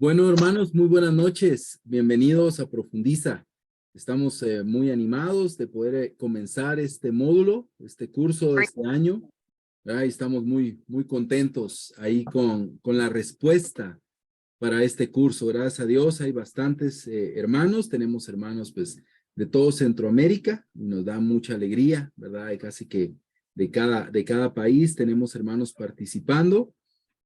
Bueno, hermanos, muy buenas noches. Bienvenidos a Profundiza. Estamos muy animados de poder comenzar este módulo, este curso de este año. ¿Verdad? Y estamos muy contentos ahí con la respuesta para este curso. Gracias a Dios hay bastantes hermanos. Tenemos hermanos pues de todo Centroamérica y nos da mucha alegría, ¿verdad? Hay casi que de cada país tenemos hermanos participando.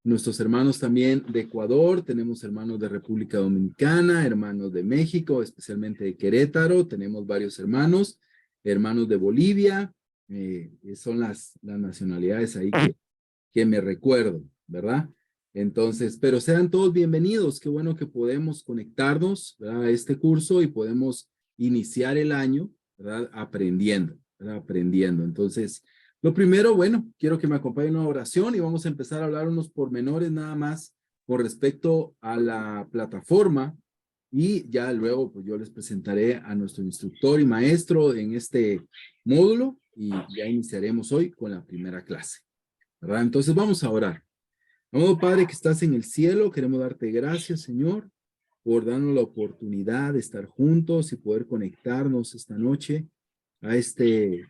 Nuestros hermanos también de Ecuador, tenemos hermanos de República Dominicana, hermanos de México, especialmente de Querétaro, tenemos varios hermanos de Bolivia, son las nacionalidades ahí que me recuerdo, ¿verdad? Entonces, pero sean todos bienvenidos, qué bueno que podemos conectarnos, ¿verdad? A este curso y podemos iniciar el año, ¿verdad? Aprendiendo, ¿verdad? Aprendiendo. Entonces, lo primero, bueno, quiero que me acompañen en una oración y vamos a empezar a hablar unos pormenores nada más con respecto a la plataforma y ya luego pues yo les presentaré a nuestro instructor y maestro en este módulo y ya iniciaremos hoy con la primera clase, ¿verdad? Entonces vamos a orar. Amado Padre que estás en el cielo, queremos darte gracias, Señor, por darnos la oportunidad de estar juntos y poder conectarnos esta noche a este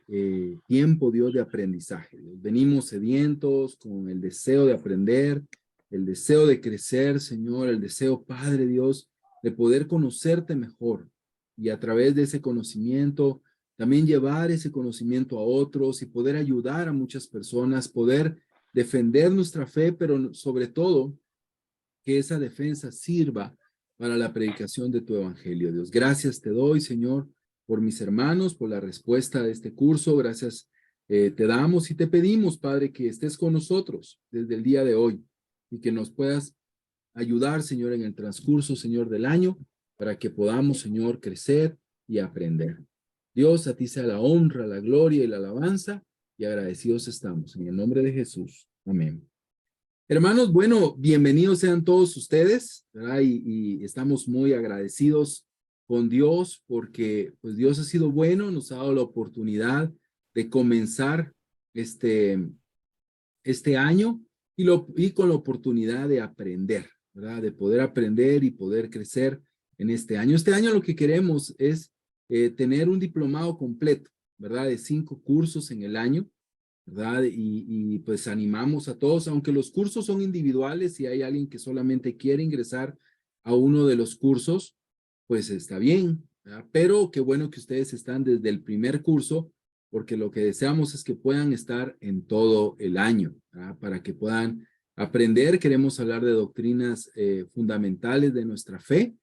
tiempo, Dios, de aprendizaje. Venimos sedientos con el deseo de aprender, el deseo de crecer, Señor, el deseo, Padre Dios, de poder conocerte mejor y a través de ese conocimiento también llevar ese conocimiento a otros y poder ayudar a muchas personas, poder defender nuestra fe, pero sobre todo que esa defensa sirva para la predicación de tu evangelio, Dios. Gracias te doy, Señor, por mis hermanos, por la respuesta de este curso. Gracias te damos y te pedimos, Padre, que estés con nosotros desde el día de hoy y que nos puedas ayudar, Señor, en el transcurso, Señor, del año, para que podamos, Señor, crecer y aprender. Dios, a ti sea la honra, la gloria y la alabanza, y agradecidos estamos. En el nombre de Jesús. Amén. Hermanos, bueno, bienvenidos sean todos ustedes, ¿verdad? Y estamos muy agradecidos con Dios porque pues Dios ha sido bueno, nos ha dado la oportunidad de comenzar este año y con la oportunidad de aprender, ¿verdad? De poder aprender y poder crecer en este año. Este año lo que queremos es tener un diplomado completo, ¿verdad? De 5 cursos en el año, ¿verdad? Y pues animamos a todos, aunque los cursos son individuales, si hay alguien que solamente quiere ingresar a uno de los cursos, pues está bien, ¿verdad? Pero qué bueno que ustedes están desde el primer curso, porque lo que deseamos es que puedan estar en todo el año, ¿verdad? Para que puedan aprender. Queremos hablar de doctrinas fundamentales de nuestra fe.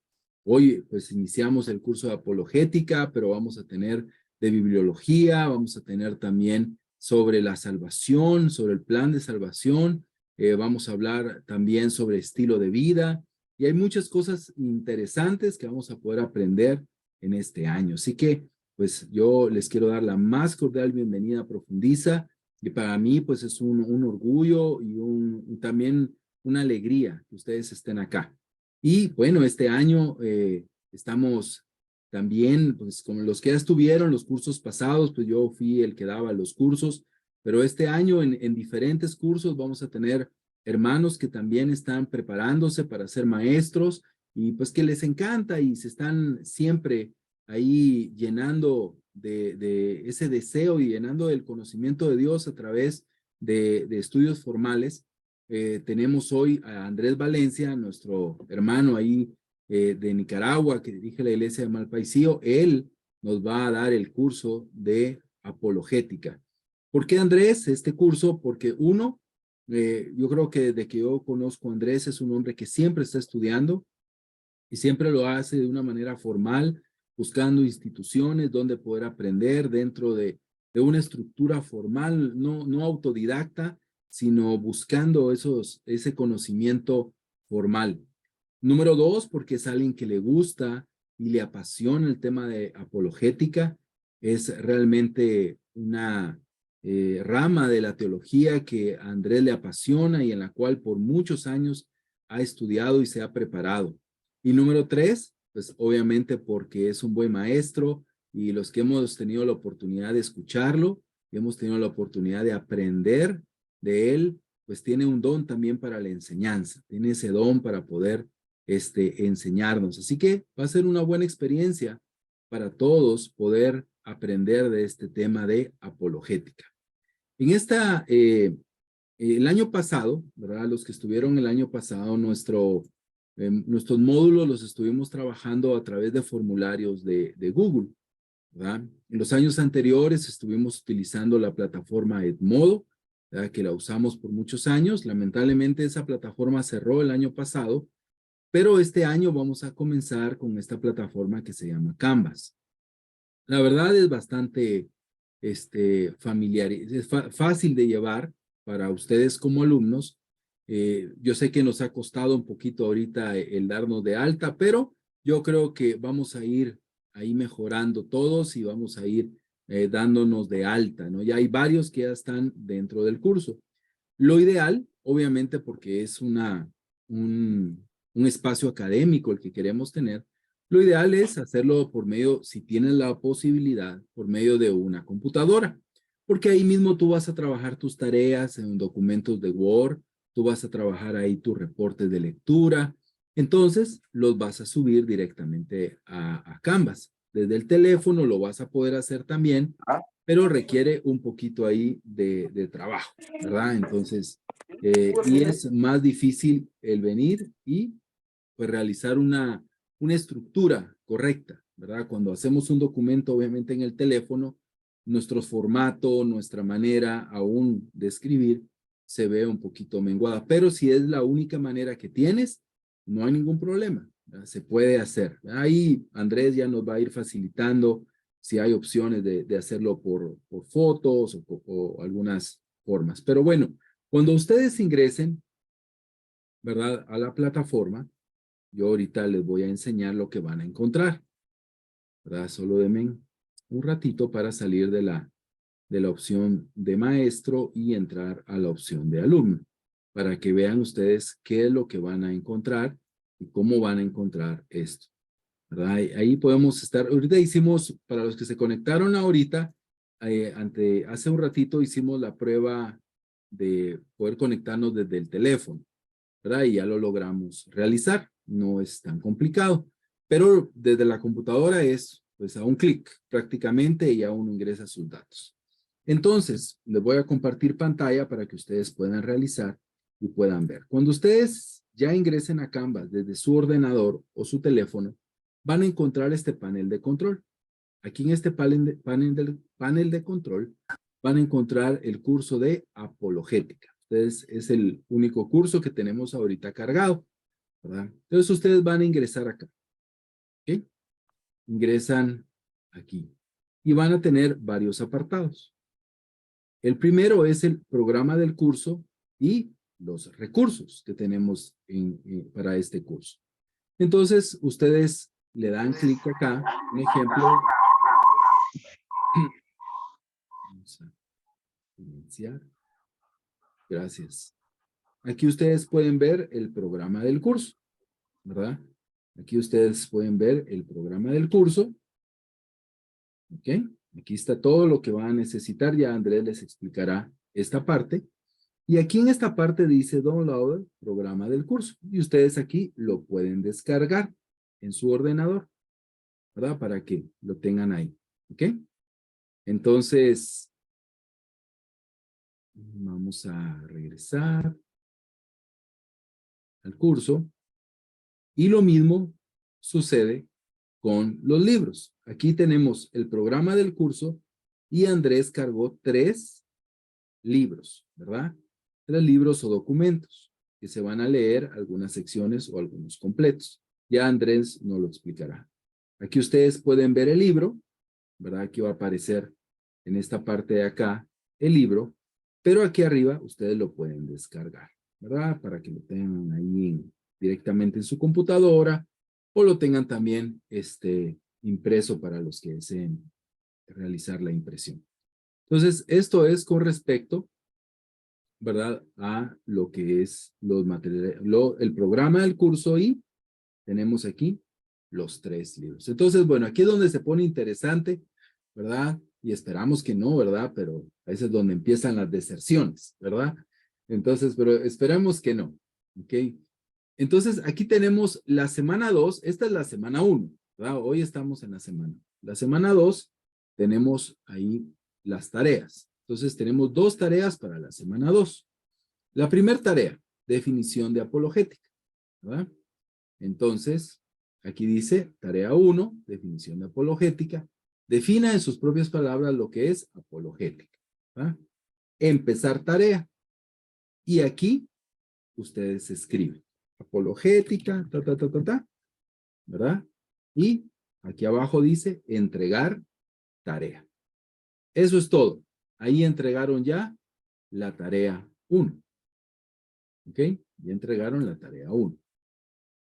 Hoy pues iniciamos el curso de apologética, pero vamos a tener de bibliología, vamos a tener también sobre la salvación, sobre el plan de salvación, vamos a hablar también sobre estilo de vida y hay muchas cosas interesantes que vamos a poder aprender en este año. Así que pues yo les quiero dar la más cordial bienvenida a Profundiza y para mí pues es un orgullo y también una alegría que ustedes estén acá. Y bueno, este año estamos también, pues como los que ya estuvieron los cursos pasados, pues yo fui el que daba los cursos, pero este año en diferentes cursos vamos a tener hermanos que también están preparándose para ser maestros y pues que les encanta y se están siempre ahí llenando de ese deseo y llenando del conocimiento de Dios a través de estudios formales. Tenemos hoy a Andrés Valencia, nuestro hermano ahí de Nicaragua, que dirige la iglesia de Malpaisillo. Él nos va a dar el curso de apologética. ¿Por qué Andrés? Este curso, porque uno, yo creo que desde que yo conozco a Andrés es un hombre que siempre está estudiando y siempre lo hace de una manera formal, buscando instituciones donde poder aprender dentro de una estructura formal, no autodidacta, sino buscando ese conocimiento formal. Número 2, porque es alguien que le gusta y le apasiona el tema de apologética. Es realmente una rama de la teología que a Andrés le apasiona y en la cual por muchos años ha estudiado y se ha preparado. Y número 3, pues obviamente porque es un buen maestro y los que hemos tenido la oportunidad de escucharlo, y hemos tenido la oportunidad de aprender de él, pues tiene un don también para la enseñanza, tiene ese don para poder enseñarnos. Así que va a ser una buena experiencia para todos poder aprender de este tema de apologética. El año pasado, ¿verdad? Los que estuvieron el año pasado, nuestros módulos los estuvimos trabajando a través de formularios de Google, ¿verdad? En los años anteriores estuvimos utilizando la plataforma Edmodo, ¿verdad? Que la usamos por muchos años. Lamentablemente esa plataforma cerró el año pasado, pero este año vamos a comenzar con esta plataforma que se llama Canvas. La verdad es bastante familiar, es fácil de llevar para ustedes como alumnos. Yo sé que nos ha costado un poquito ahorita el darnos de alta, pero yo creo que vamos a ir ahí mejorando todos y vamos a ir dándonos de alta, ¿no? Ya hay varios que ya están dentro del curso. Lo ideal, obviamente, porque es un espacio académico el que queremos tener, lo ideal es hacerlo por medio, si tienes la posibilidad, por medio de una computadora, porque ahí mismo tú vas a trabajar tus tareas en documentos de Word, tú vas a trabajar ahí tus reportes de lectura, entonces los vas a subir directamente a Canvas. Desde el teléfono lo vas a poder hacer también, pero requiere un poquito ahí de trabajo, ¿verdad? Entonces, y es más difícil el venir y pues realizar una estructura correcta, ¿verdad? Cuando hacemos un documento, obviamente en el teléfono, nuestro formato, nuestra manera aún de escribir se ve un poquito menguada, pero si es la única manera que tienes, no hay ningún problema, ¿verdad? Se puede hacer. Ahí Andrés ya nos va a ir facilitando si hay opciones de hacerlo por fotos o algunas formas. Pero bueno, cuando ustedes ingresen, ¿verdad? A la plataforma, yo ahorita les voy a enseñar lo que van a encontrar, ¿verdad? Solo denme un ratito para salir de la opción de maestro y entrar a la opción de alumno, para que vean ustedes qué es lo que van a encontrar y cómo van a encontrar esto, ¿verdad? Ahí podemos estar, ahorita hicimos, para los que se conectaron ahorita, hace un ratito hicimos la prueba de poder conectarnos desde el teléfono, ¿verdad? Y ya lo logramos realizar, no es tan complicado, pero desde la computadora es pues a un clic prácticamente y ya uno ingresa sus datos. Entonces, les voy a compartir pantalla para que ustedes puedan realizar y puedan ver. Cuando ustedes ya ingresen a Canvas desde su ordenador o su teléfono, van a encontrar este panel de control. Aquí en este panel de control van a encontrar el curso de apologética. Entonces, es el único curso que tenemos ahorita cargado, ¿verdad? Entonces, ustedes van a ingresar acá. ¿Ok? Ingresan aquí. Y van a tener varios apartados. El primero es el programa del curso y los recursos que tenemos para este curso. Entonces, ustedes le dan clic acá, un ejemplo. Vamos a iniciar. Gracias. Aquí ustedes pueden ver el programa del curso, ¿verdad? Aquí ustedes pueden ver el programa del curso. ¿Ok? Aquí está todo lo que van a necesitar. Ya Andrés les explicará esta parte. Y aquí en esta parte dice Download, programa del curso. Y ustedes aquí lo pueden descargar en su ordenador, ¿verdad? Para que lo tengan ahí. ¿Ok? Entonces, vamos a regresar al curso. Y lo mismo sucede con los libros. Aquí tenemos el programa del curso y Andrés cargó 3 libros, ¿verdad? 3 libros o documentos que se van a leer algunas secciones o algunos completos. Ya Andrés nos lo explicará. Aquí ustedes pueden ver el libro, ¿verdad? Aquí va a aparecer en esta parte de acá el libro, pero aquí arriba ustedes lo pueden descargar, ¿verdad? Para que lo tengan ahí directamente en su computadora o lo tengan también impreso para los que deseen realizar la impresión. Entonces, esto es con respecto, ¿verdad? A lo que es los materiales, el programa del curso y tenemos aquí los 3 libros. Entonces, bueno, aquí es donde se pone interesante, ¿verdad? Y esperamos que no, ¿verdad? Pero ahí es donde empiezan las deserciones, ¿verdad? Entonces, pero esperamos que no, ¿ok? Entonces, aquí tenemos la semana 2. Esta es la semana 1, ¿verdad? Hoy estamos en la semana. La semana 2 tenemos ahí las tareas. Entonces, tenemos 2 tareas para la semana 2. La primera tarea, definición de apologética, ¿verdad? Entonces, aquí dice, tarea 1, definición de apologética. Defina en sus propias palabras lo que es apologética, ¿verdad? Empezar tarea. Y aquí, ustedes escriben apologética, ¿verdad? Y aquí abajo dice entregar tarea. Eso es todo. Ahí entregaron ya la tarea 1. ¿Ok? Ya entregaron la tarea 1.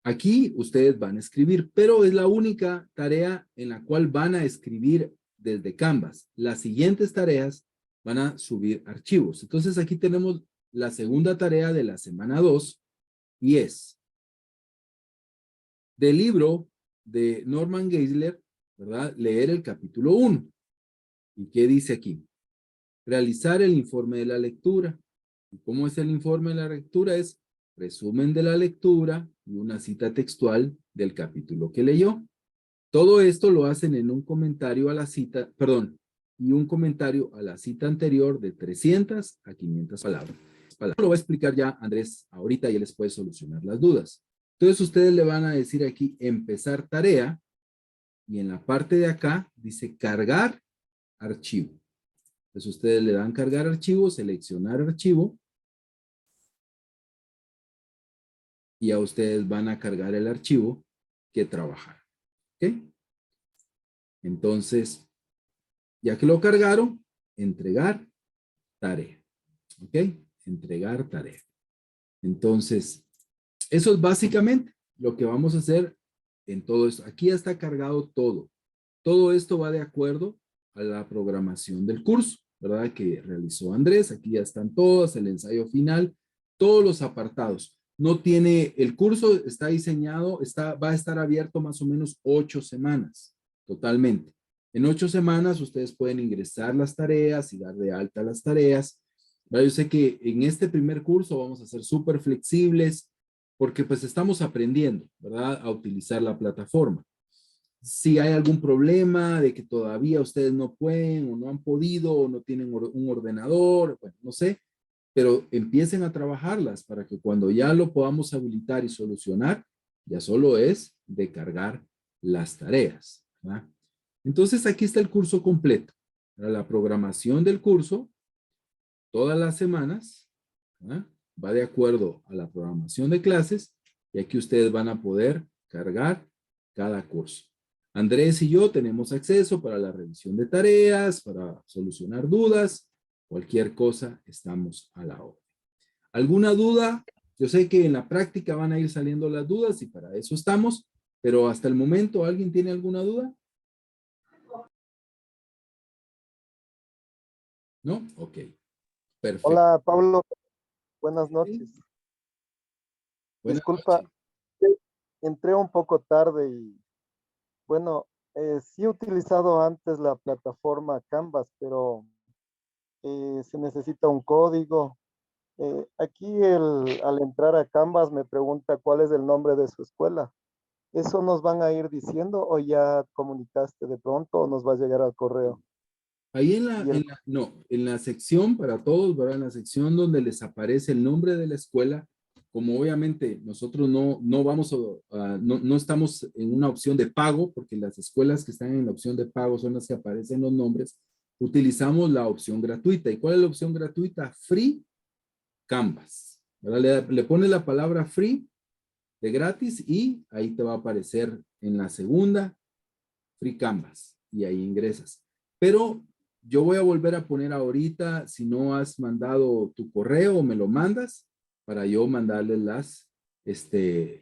Aquí ustedes van a escribir, pero es la única tarea en la cual van a escribir desde Canvas. Las siguientes tareas van a subir archivos. Entonces aquí tenemos la segunda tarea de la semana 2 y es del libro de Norman Geisler, ¿verdad? Leer el capítulo 1. ¿Y qué dice aquí? Realizar el informe de la lectura. ¿Y cómo es el informe de la lectura? Es resumen de la lectura y una cita textual del capítulo que leyó. Todo esto lo hacen en un comentario a la cita, perdón, y un comentario a la cita anterior de 300 a 500 palabras. Lo va a explicar ya Andrés ahorita y él les puede solucionar las dudas. Entonces ustedes le van a decir aquí empezar tarea y en la parte de acá dice cargar archivo. Entonces ustedes le dan cargar archivo, seleccionar archivo y a ustedes van a cargar el archivo que trabajaron. ¿Ok? Entonces, ya que lo cargaron, entregar tarea. ¿Ok? Entregar tarea. Entonces, eso es básicamente lo que vamos a hacer en todo esto. Aquí ya está cargado todo. Todo esto va de acuerdo a la programación del curso, ¿verdad? Que realizó Andrés. Aquí ya están todos, el ensayo final, todos los apartados. No tiene, el curso está diseñado, va a estar abierto más o menos 8 semanas, totalmente. En 8 semanas ustedes pueden ingresar las tareas y dar de alta las tareas. ¿Verdad? Yo sé que en este primer curso vamos a ser súper flexibles porque pues estamos aprendiendo, ¿verdad? A utilizar la plataforma. Si hay algún problema de que todavía ustedes no pueden o no han podido o no tienen un ordenador, bueno, no sé, pero empiecen a trabajarlas para que cuando ya lo podamos habilitar y solucionar, ya solo es de cargar las tareas, ¿verdad? Entonces aquí está el curso completo. La programación del curso, todas las semanas, ¿verdad? Va de acuerdo a la programación de clases y aquí ustedes van a poder cargar cada curso. Andrés y yo tenemos acceso para la revisión de tareas, para solucionar dudas, cualquier cosa, estamos a la hora. ¿Alguna duda? Yo sé que en la práctica van a ir saliendo las dudas y para eso estamos, pero hasta el momento, ¿alguien tiene alguna duda? ¿No? Ok, perfecto. Hola Pablo, buenas Sí. noches. Buenas Disculpa, noches. entré un poco tarde y bueno, sí he utilizado antes la plataforma Canvas, pero se necesita un código. Aquí al entrar a Canvas me pregunta cuál es el nombre de su escuela. ¿Eso nos van a ir diciendo o ya comunicaste de pronto o nos va a llegar al correo? Ahí Y el, no, en la sección para todos, ¿verdad? En la sección donde les aparece el nombre de la escuela, como obviamente nosotros no vamos no estamos en una opción de pago, porque las escuelas que están en la opción de pago son las que aparecen los nombres, utilizamos la opción gratuita. ¿Y cuál es la opción gratuita? Free Canvas, ¿verdad? Le pones la palabra free de gratis y ahí te va a aparecer en la segunda Free Canvas y ahí ingresas. Pero yo voy a volver a poner ahorita, si no has mandado tu correo, me lo mandas para yo mandarle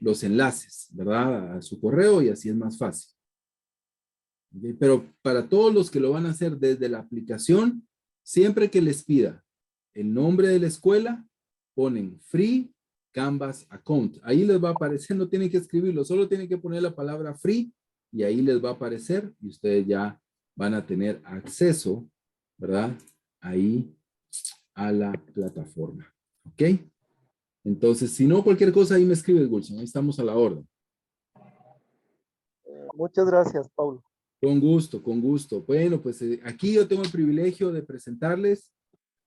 los enlaces, ¿verdad? A su correo y así es más fácil. ¿Okay? Pero para todos los que lo van a hacer desde la aplicación, siempre que les pida el nombre de la escuela, ponen Free Canvas Account. Ahí les va a aparecer, no tienen que escribirlo, solo tienen que poner la palabra Free y ahí les va a aparecer y ustedes ya van a tener acceso, ¿verdad? Ahí a la plataforma. ¿Ok? Entonces, si no, cualquier cosa ahí me escribes, Wilson. Ahí estamos a la orden. Muchas gracias, Paulo. Con gusto, con gusto. Bueno, pues aquí yo tengo el privilegio de presentarles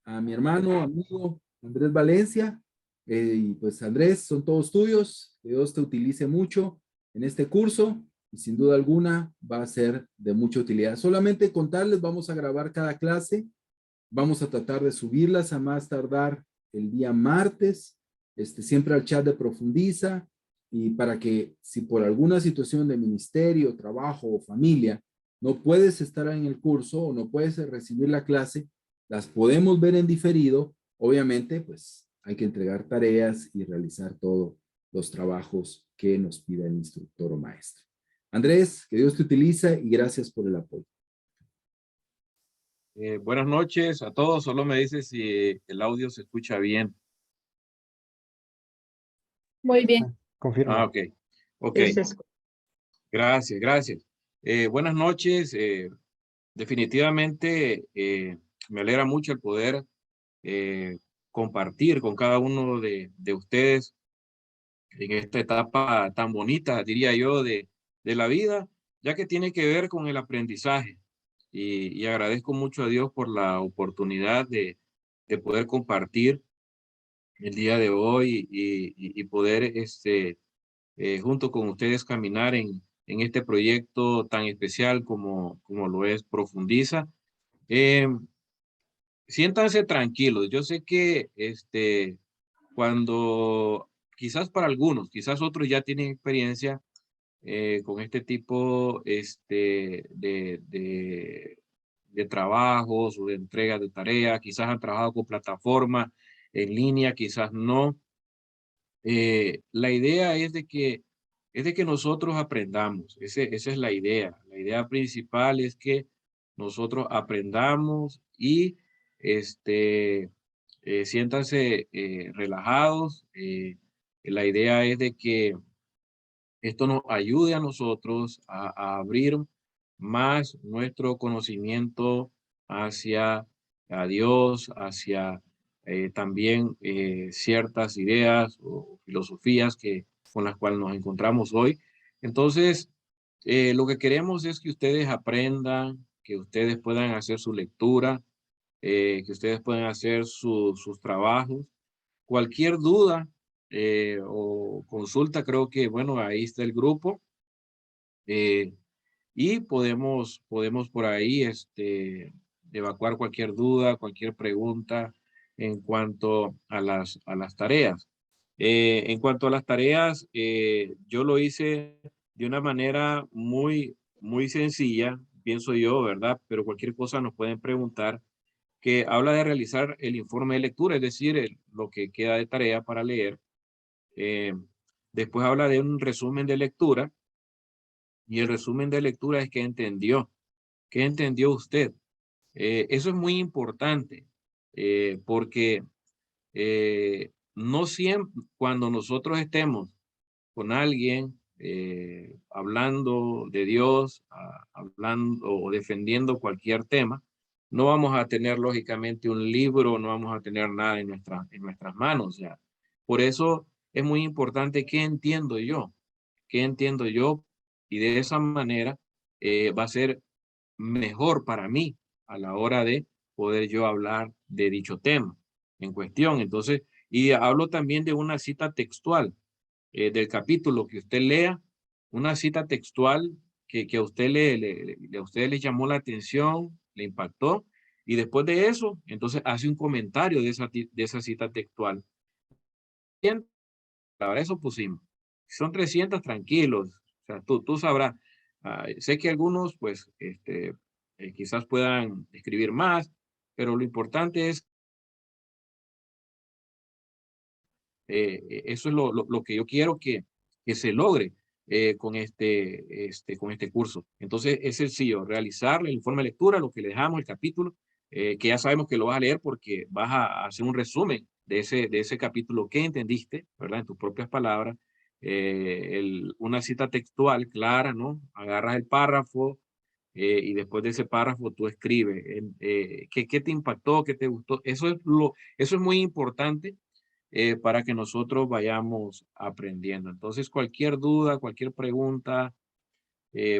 a mi hermano, amigo Andrés Valencia. Y pues Andrés, son todos tuyos. Que Dios te utilice mucho en este curso y sin duda alguna va a ser de mucha utilidad. Solamente contarles, vamos a grabar cada clase. Vamos a tratar de subirlas a más tardar el día martes, siempre al chat de Profundiza, y para que si por alguna situación de ministerio, trabajo o familia no puedes estar en el curso o no puedes recibir la clase, las podemos ver en diferido. Obviamente, pues hay que entregar tareas y realizar todos los trabajos que nos pida el instructor o maestro. Andrés, que Dios te utilice y gracias por el apoyo. Buenas noches a todos. Solo me dice si el audio se escucha bien. Muy bien. Confirmo. Ah, ok. Ok. Sí, se escucha. Gracias, gracias. Buenas noches. Definitivamente me alegra mucho el poder compartir con cada uno de ustedes en esta etapa tan bonita, diría yo, de la vida, ya que tiene que ver con el aprendizaje. Y agradezco mucho a Dios por la oportunidad de poder compartir el día de hoy y poder junto con ustedes caminar en este proyecto tan especial como lo es Profundiza. Eh, Siéntanse tranquilos. Yo sé que cuando quizás para algunos, quizás otros ya tienen experiencia con este tipo de trabajos o de entregas de tareas, quizás han trabajado con plataformas en línea, quizás no. La idea es de que nosotros aprendamos. Esa es la idea. La idea principal es que nosotros aprendamos y siéntanse relajados. La idea es de que esto nos ayude a nosotros a abrir más nuestro conocimiento hacia a Dios, hacia también ciertas ideas o filosofías con las cuales nos encontramos hoy. Entonces, lo que queremos es que ustedes aprendan, que ustedes puedan hacer su lectura, que ustedes puedan hacer sus trabajos. Cualquier duda o consulta, creo que, bueno, ahí está el grupo. eh, y podemos por ahí evacuar cualquier duda, cualquier pregunta en cuanto a las tareas. En cuanto a las tareas, yo lo hice de una manera muy sencilla, pienso yo, ¿verdad? Pero cualquier cosa nos pueden preguntar, que habla de realizar el informe de lectura, es decir, lo que queda de tarea para leer. Eh, Después habla de un resumen de lectura, y el resumen de lectura es qué entendió usted. Eso es muy importante, porque no siempre, cuando nosotros estemos con alguien hablando de Dios, hablando o defendiendo cualquier tema, no vamos a tener lógicamente un libro, no vamos a tener nada en nuestras manos ya. Por eso es muy importante qué entiendo yo, y de esa manera va a ser mejor para mí a la hora de poder yo hablar de dicho tema en cuestión. Entonces, y hablo también de una cita textual del capítulo que usted lea, una cita textual que a usted a usted le llamó la atención, le impactó, y después de eso, entonces hace un comentario de esa cita textual. Bien, para eso pusimos. Son 300 tranquilos, o sea, tú sabrás. Sé que algunos, pues, quizás puedan escribir más, pero lo importante es eso es lo que yo quiero que se logre con este curso. Entonces, es sencillo, realizar el informe de lectura, lo que le dejamos, el capítulo, que ya sabemos que lo vas a leer porque vas a hacer un resumen de ese capítulo que entendiste, ¿verdad? En tus propias palabras. Una cita textual clara, ¿no? Agarras el párrafo y después de ese párrafo tú escribes qué te impactó, qué te gustó. Eso es muy importante para que nosotros vayamos aprendiendo. Entonces, cualquier duda, cualquier pregunta,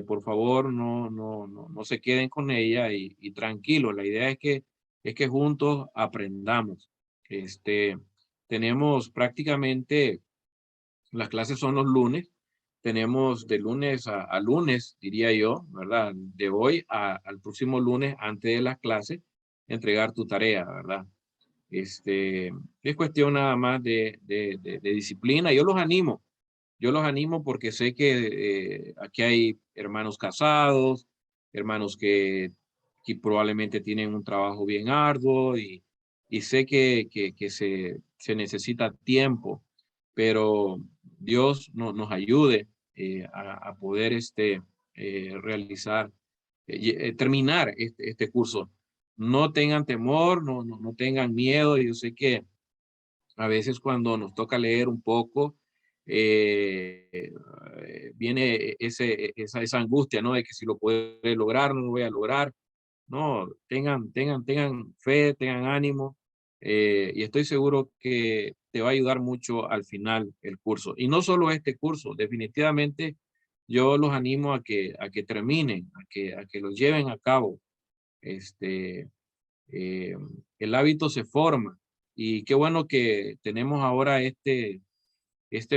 por favor, no se queden con ella y tranquilos. La idea es que juntos aprendamos. Tenemos prácticamente, las clases son los lunes, tenemos de lunes a lunes, diría yo, ¿verdad? De hoy al próximo lunes, antes de las clases, entregar tu tarea, ¿verdad? Es cuestión nada más de disciplina. Yo los animo porque sé que aquí hay hermanos casados, hermanos que probablemente tienen un trabajo bien arduo y sé que se necesita tiempo, pero Dios nos ayude a poder realizar, terminar este curso. No tengan temor, no tengan miedo. Yo sé que a veces cuando nos toca leer un poco, viene esa angustia, ¿no? De que si lo puede lograr, no lo voy a lograr. No, tengan fe, tengan ánimo, y estoy seguro que te va a ayudar mucho al final el curso. Y no solo este curso, definitivamente yo los animo a que terminen, a que lo lleven a cabo. Este, eh, el hábito se forma y qué bueno que tenemos ahora este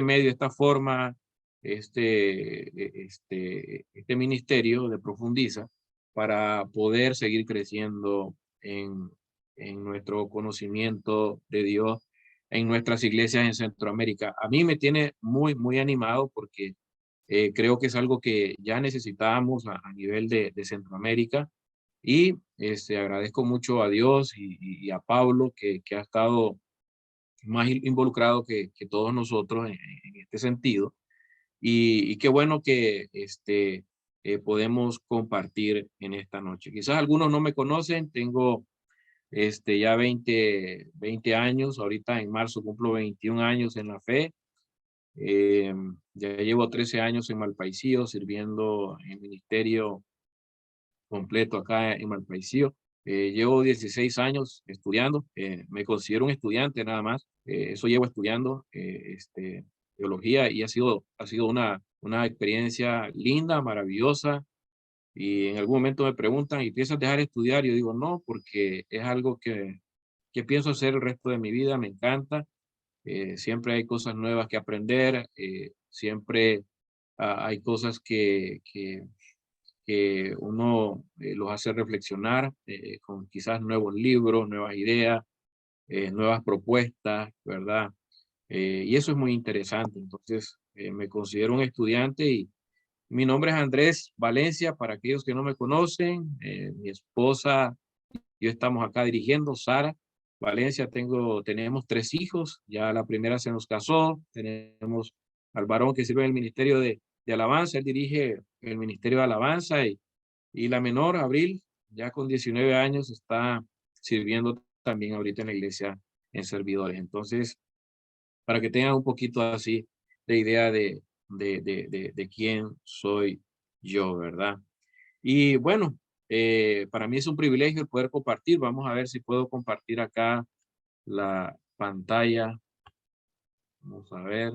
medio, esta forma, este ministerio de Profundiza para poder seguir creciendo en nuestro conocimiento de Dios en nuestras iglesias en Centroamérica. A mí me tiene muy animado porque creo que es algo que ya necesitábamos a nivel de Centroamérica y agradezco mucho a Dios y a Pablo que ha estado más involucrado que todos nosotros en este sentido. Y qué bueno que podemos compartir en esta noche. Quizás algunos no me conocen, tengo ya 20 años, ahorita en marzo cumplo 21 años en la fe. Ya llevo 13 años en Malpaisillo sirviendo en ministerio completo acá en Malpaisillo. Llevo 16 años estudiando, me considero un estudiante nada más, eso llevo estudiando teología y ha sido una experiencia linda, maravillosa, y en algún momento me preguntan, ¿y piensas dejar de estudiar? Yo digo, no, porque es algo que pienso hacer el resto de mi vida, me encanta, siempre hay cosas nuevas que aprender, siempre hay cosas que uno los hace reflexionar con quizás nuevos libros, nuevas ideas, nuevas propuestas, ¿verdad? Y eso es muy interesante. Entonces, me considero un estudiante y mi nombre es Andrés Valencia, para aquellos que no me conocen, mi esposa, yo estamos acá dirigiendo, Sara Valencia, tenemos 3 hijos, ya la primera se nos casó, tenemos al varón que sirve en el Ministerio de Alabanza, él dirige el Ministerio de Alabanza y la menor, Abril, ya con 19 años, está sirviendo también ahorita en la iglesia en servidores. Entonces, para que tengan un poquito así de idea de quién soy yo, ¿verdad? Y bueno, para mí es un privilegio el poder compartir. Vamos a ver si puedo compartir acá la pantalla. Vamos a ver.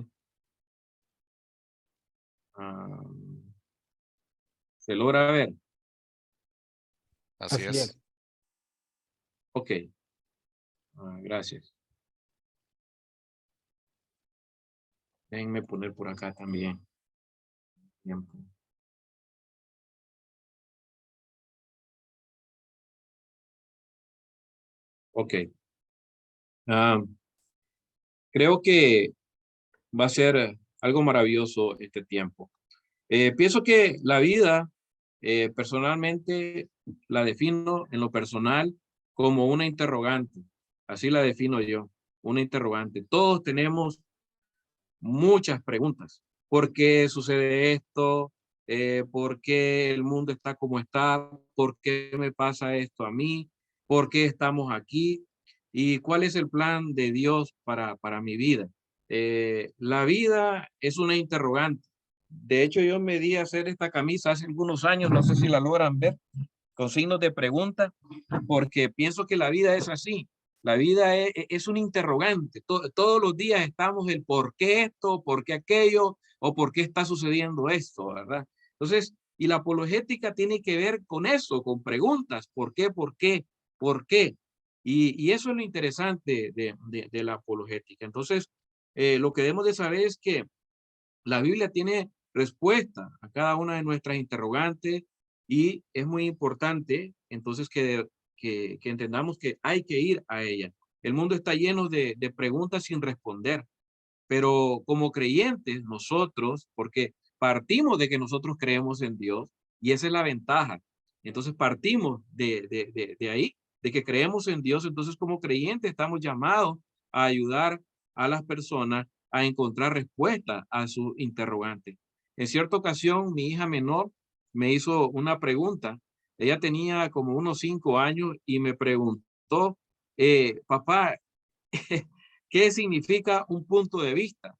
Ah, ¿se logra ver? Así Así es. es. Ok. Gracias. Déjenme poner por acá también. Tiempo. Ok. Creo que va a ser algo maravilloso este tiempo. Pienso que la vida, personalmente, la defino en lo personal como una interrogante. Así la defino yo, una interrogante. Todos tenemos muchas preguntas. ¿Por qué sucede esto? ¿Por qué el mundo está como está? ¿Por qué me pasa esto a mí? ¿Por qué estamos aquí? ¿Y cuál es el plan de Dios para mi vida? La vida es una interrogante. De hecho, yo me di a hacer esta camisa hace algunos años, no sé si la logran ver, con signos de pregunta, porque pienso que la vida es así. La vida es un interrogante. Todos los días estamos el por qué esto, por qué aquello, o por qué está sucediendo esto, ¿verdad? Entonces, y la apologética tiene que ver con eso, con preguntas. ¿Por qué? ¿Por qué? ¿Por qué? Y eso es lo interesante de la apologética. Entonces, lo que debemos de saber es que la Biblia tiene respuesta a cada una de nuestras interrogantes y es muy importante entonces que entendamos que hay que ir a ella. El mundo está lleno de preguntas sin responder, pero como creyentes nosotros, porque partimos de que nosotros creemos en Dios y esa es la ventaja. Entonces partimos de ahí, de que creemos en Dios. Entonces como creyentes estamos llamados a ayudar a las personas a encontrar respuesta a sus interrogantes. En cierta ocasión, mi hija menor me hizo una pregunta. Ella tenía como unos 5 años y me preguntó, papá, ¿qué significa un punto de vista?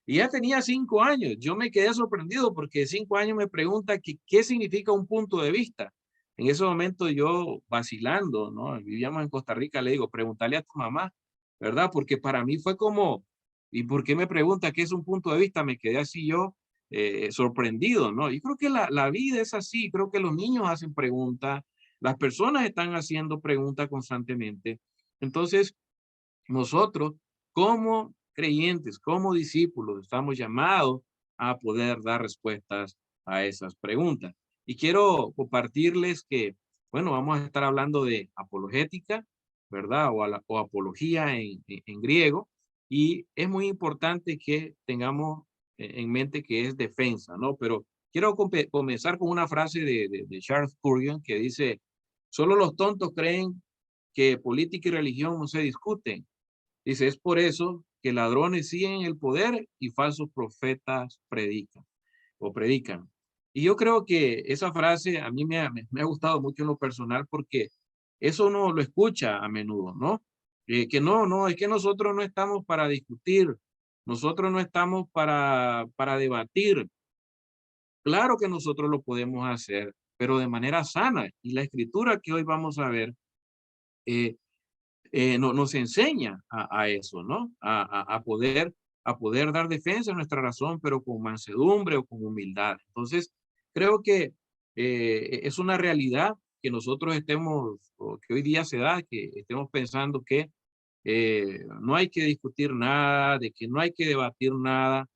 Y ya tenía 5 años. Yo me quedé sorprendido porque 5 años me pregunta qué significa un punto de vista. En ese momento yo vacilando, ¿no? Vivíamos en Costa Rica, le digo, pregúntale a tu mamá, ¿verdad? Porque para mí fue como, ¿y por qué me pregunta qué es un punto de vista? Me quedé así yo sorprendido, ¿no? Y creo que la vida es así, creo que los niños hacen preguntas, las personas están haciendo preguntas constantemente. Entonces, nosotros, como creyentes, como discípulos, estamos llamados a poder dar respuestas a esas preguntas. Y quiero compartirles que, bueno, vamos a estar hablando de apologética, ¿verdad? O apología en griego. Y es muy importante que tengamos en mente que es defensa, ¿no? Pero quiero comenzar con una frase de Charles Spurgeon que dice, solo los tontos creen que política y religión no se discuten. Dice, es por eso que ladrones siguen el poder y falsos profetas predican. Y yo creo que esa frase a mí me ha gustado mucho en lo personal porque eso no lo escucha a menudo, ¿no? Que no, es que nosotros no estamos para discutir, nosotros no estamos para debatir. Claro que nosotros lo podemos hacer, pero de manera sana. Y la escritura que hoy vamos a ver eh, nos enseña a eso, ¿no? A poder dar defensa a nuestra razón, pero con mansedumbre o con humildad. Entonces, creo que es una realidad que nosotros estemos, o que hoy día se da, que estemos pensando que no hay que discutir nada, de que no hay que debatir nada.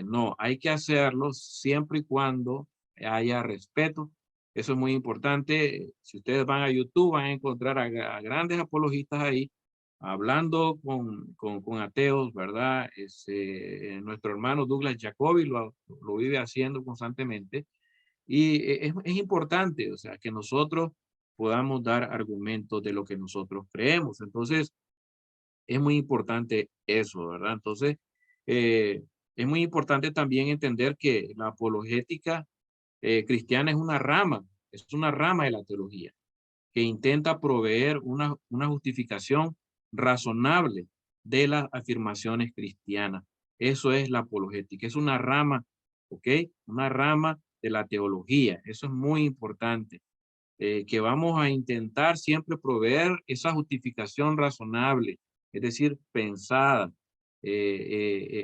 No, hay que hacerlo siempre y cuando haya respeto. Eso es muy importante. Si ustedes van a YouTube, van a encontrar a grandes apologistas ahí, hablando con ateos, ¿verdad? Nuestro hermano Douglas Jacoby lo vive haciendo constantemente. Y es importante, o sea, que nosotros podamos dar argumentos de lo que nosotros creemos. Entonces, es muy importante eso, ¿verdad? Entonces, eh, es muy importante también entender que la apologética cristiana es una rama de la teología que intenta proveer una justificación razonable de las afirmaciones cristianas. Eso es la apologética, es una rama, ¿ok? Una rama de la teología. Eso es muy importante, que vamos a intentar siempre proveer esa justificación razonable, es decir, pensada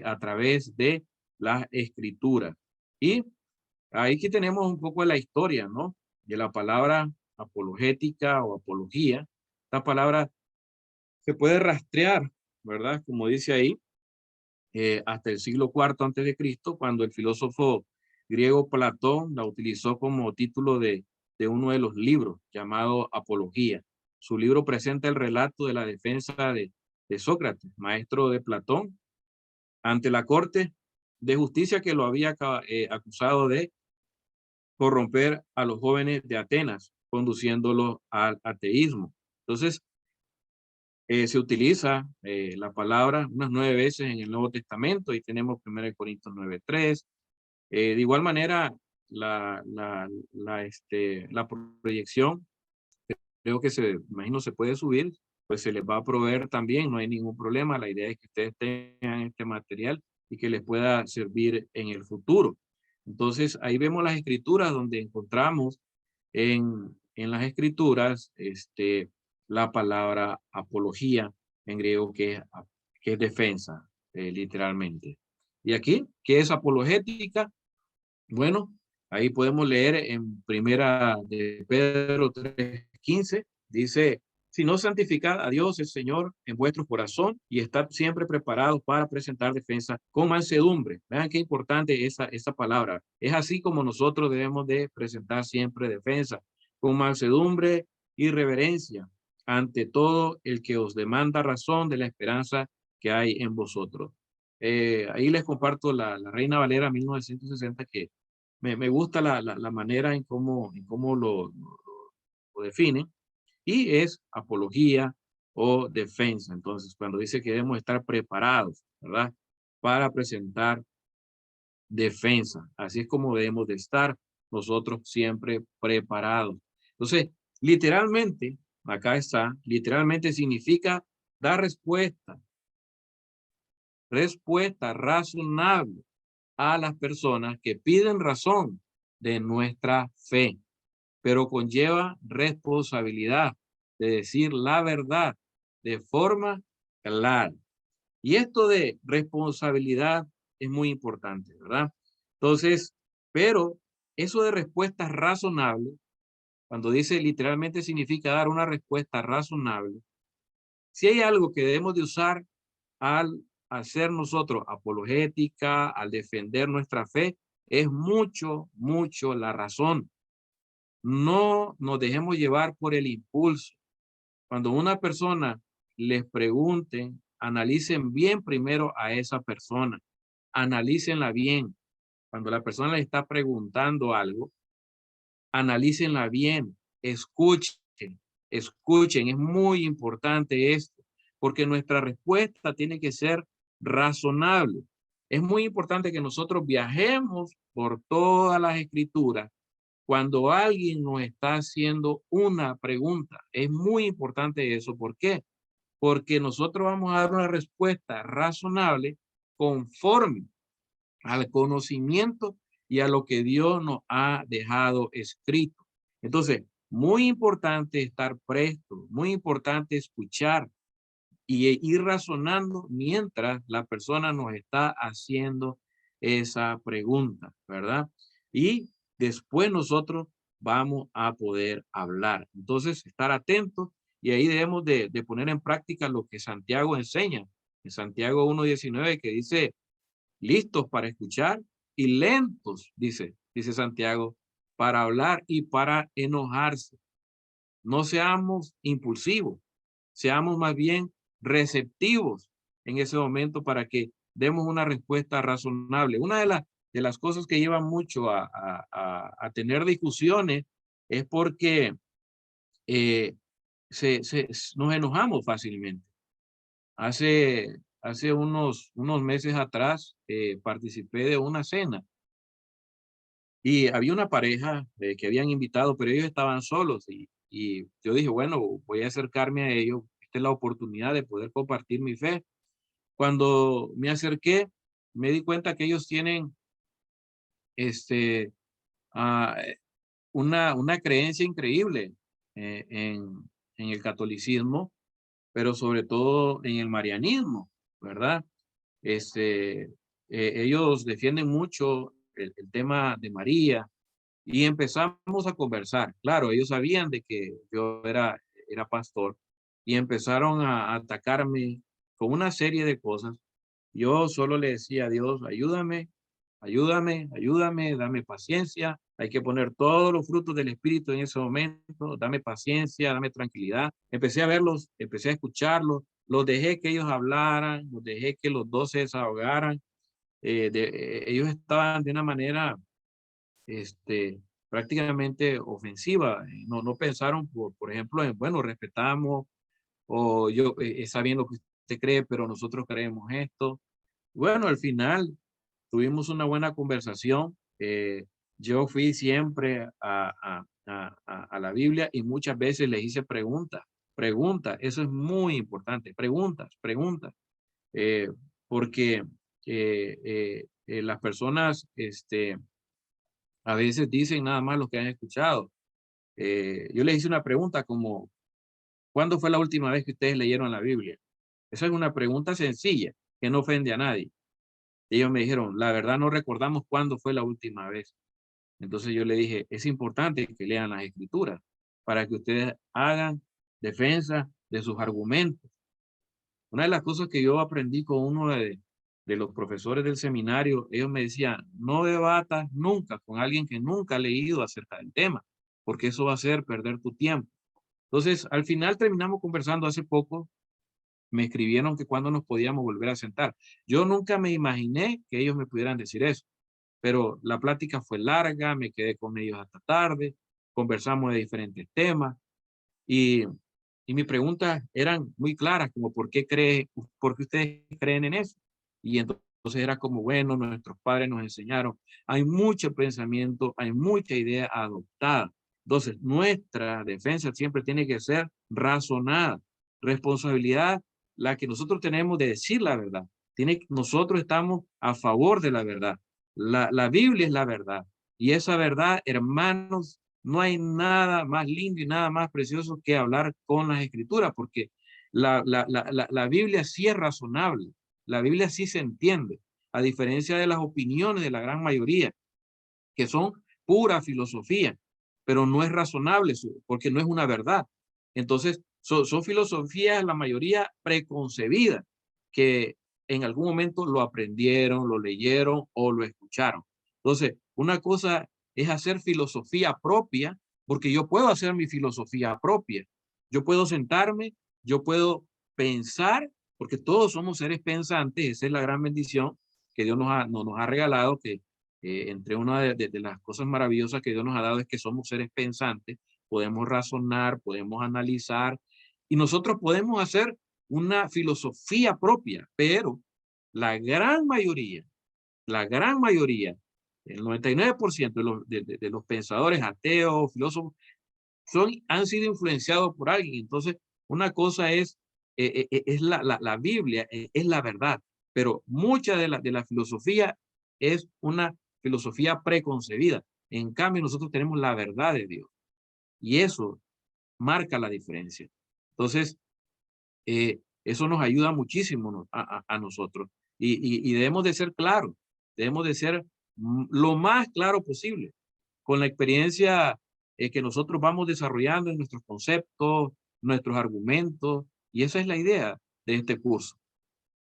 a través de las escrituras. Y ahí que tenemos un poco de la historia, ¿no? De la palabra apologética o apología. Esta palabra se puede rastrear, ¿verdad? Como dice ahí, hasta el siglo IV antes de Cristo, cuando el filósofo griego Platón la utilizó como título de uno de los libros llamado Apología. Su libro presenta el relato de la defensa de Sócrates, maestro de Platón, ante la corte de justicia que lo había acusado de corromper a los jóvenes de Atenas, conduciéndolos al ateísmo. Entonces, se utiliza la palabra unas 9 veces en el Nuevo Testamento y tenemos 1 Corintios 9:3. De igual manera, la proyección, creo que imagino se puede subir, pues se les va a proveer también, no hay ningún problema. La idea es que ustedes tengan este material y que les pueda servir en el futuro. Entonces, ahí vemos las escrituras donde encontramos en las escrituras la palabra apología en griego, que es defensa, literalmente. Y aquí, ¿qué es apologética? Bueno, ahí podemos leer en primera de Pedro 3:15, dice, si no santificad a Dios el Señor en vuestro corazón y estad siempre preparados para presentar defensa con mansedumbre. Vean qué importante esa palabra. Es así como nosotros debemos de presentar siempre defensa, con mansedumbre y reverencia ante todo el que os demanda razón de la esperanza que hay en vosotros. Ahí les comparto la Reina Valera 1960, que me gusta la manera en cómo lo define, y es apología o defensa. Entonces, cuando dice que debemos estar preparados, ¿verdad? Para presentar defensa. Así es como debemos de estar nosotros siempre preparados. Entonces, literalmente, acá está, literalmente significa dar respuesta razonable a las personas que piden razón de nuestra fe, pero conlleva responsabilidad de decir la verdad de forma clara. Y esto de responsabilidad es muy importante, ¿verdad? Entonces, pero eso de respuesta razonable, cuando dice literalmente significa dar una respuesta razonable, si hay algo que debemos de usar al hacer nosotros apologética, al defender nuestra fe, es mucho la razón. No nos dejemos llevar por el impulso. Cuando una persona les pregunten, analicen bien primero a esa persona. Analícenla bien. Cuando la persona le está preguntando algo, analícenla bien. Escuchen. Es muy importante esto, porque nuestra respuesta tiene que ser razonable. Es muy importante que nosotros viajemos por todas las escrituras cuando alguien nos está haciendo una pregunta. Es muy importante eso. ¿Por qué? Porque nosotros vamos a dar una respuesta razonable conforme al conocimiento y a lo que Dios nos ha dejado escrito. Entonces, muy importante estar presto, muy importante escuchar y ir razonando mientras la persona nos está haciendo esa pregunta, ¿verdad? Y después nosotros vamos a poder hablar. Entonces, estar atentos, y ahí debemos de poner en práctica lo que Santiago enseña. En Santiago 1:19, que dice, listos para escuchar y lentos, dice Santiago, para hablar y para enojarse. No seamos impulsivos, seamos más bien receptivos en ese momento para que demos una respuesta razonable. Una de las cosas que lleva mucho a tener discusiones es porque eh, nos enojamos fácilmente. Hace unos meses atrás participé de una cena y había una pareja que habían invitado, pero ellos estaban solos, y yo dije, bueno, voy a acercarme a ellos. Esta es la oportunidad de poder compartir mi fe. Cuando me acerqué, me di cuenta que ellos tienen este, ah, una creencia increíble en el catolicismo, pero sobre todo en el marianismo, ¿verdad? Este, ellos defienden mucho el tema de María, y empezamos a conversar. Claro, ellos sabían de que yo era pastor, y empezaron a atacarme con una serie de cosas. Yo solo le decía a Dios, ayúdame, dame paciencia. Hay que poner todos los frutos del Espíritu en ese momento. Dame paciencia, dame tranquilidad. Empecé a verlos, empecé a escucharlos, los dejé que ellos hablaran, los dejé que los dos se desahogaran. Ellos estaban de una manera prácticamente ofensiva. No pensaron, por ejemplo, en, bueno, respetamos, o yo, está bien lo que usted cree, pero nosotros creemos esto. Bueno, al final tuvimos una buena conversación. Yo fui siempre a la Biblia, y muchas veces les hice preguntas. Eso es muy importante. Preguntas. eh, Porque las personas, a veces dicen nada más lo que han escuchado. Yo les hice una pregunta como, ¿Cuándo fue la última vez que ustedes leyeron la Biblia? Esa es una pregunta sencilla, que no ofende a nadie. Ellos me dijeron, la verdad no recordamos cuándo fue la última vez. Entonces yo le dije, es importante que lean las escrituras para que ustedes hagan defensa de sus argumentos. Una de las cosas que yo aprendí con uno de los profesores del seminario, ellos me decían, no debatas nunca con alguien que nunca ha leído acerca del tema, porque eso va a hacer perder tu tiempo. Entonces, al final terminamos conversando hace poco, me escribieron que cuándo nos podíamos volver a sentar. Yo nunca me imaginé que ellos me pudieran decir eso, pero la plática fue larga, me quedé con ellos hasta tarde, conversamos de diferentes temas y, y mis preguntas eran muy claras, como ¿por qué ustedes creen en eso? Y entonces era como, bueno, nuestros padres nos enseñaron, hay mucho pensamiento, hay mucha idea adoptada. Entonces, nuestra defensa siempre tiene que ser razonada. Responsabilidad, la que nosotros tenemos de decir la verdad. Nosotros estamos a favor de la verdad. La Biblia es la verdad. Y esa verdad, hermanos, no hay nada más lindo y nada más precioso que hablar con las escrituras, porque la Biblia sí es razonable. La Biblia sí se entiende, a diferencia de las opiniones de la gran mayoría, que son pura filosofía, pero no es razonable porque no es una verdad. Entonces, son filosofías, la mayoría preconcebidas, que en algún momento lo aprendieron, lo leyeron o lo escucharon. Entonces, una cosa es hacer filosofía propia, porque yo puedo hacer mi filosofía propia. Yo puedo sentarme, yo puedo pensar, porque todos somos seres pensantes, esa es la gran bendición que Dios nos ha regalado, que entre una de las cosas maravillosas que Dios nos ha dado es que somos seres pensantes, podemos razonar, podemos analizar y nosotros podemos hacer una filosofía propia, pero la gran mayoría, el 99% de los pensadores ateos, filósofos, han sido influenciados por alguien. Entonces, una cosa es la Biblia, es la verdad, pero mucha de la filosofía es una filosofía preconcebida. En cambio, nosotros tenemos la verdad de Dios y eso marca la diferencia. Entonces, eso nos ayuda muchísimo a nosotros y debemos de ser claros, debemos de ser lo más claro posible con la experiencia que nosotros vamos desarrollando en nuestros conceptos, nuestros argumentos, y esa es la idea de este curso.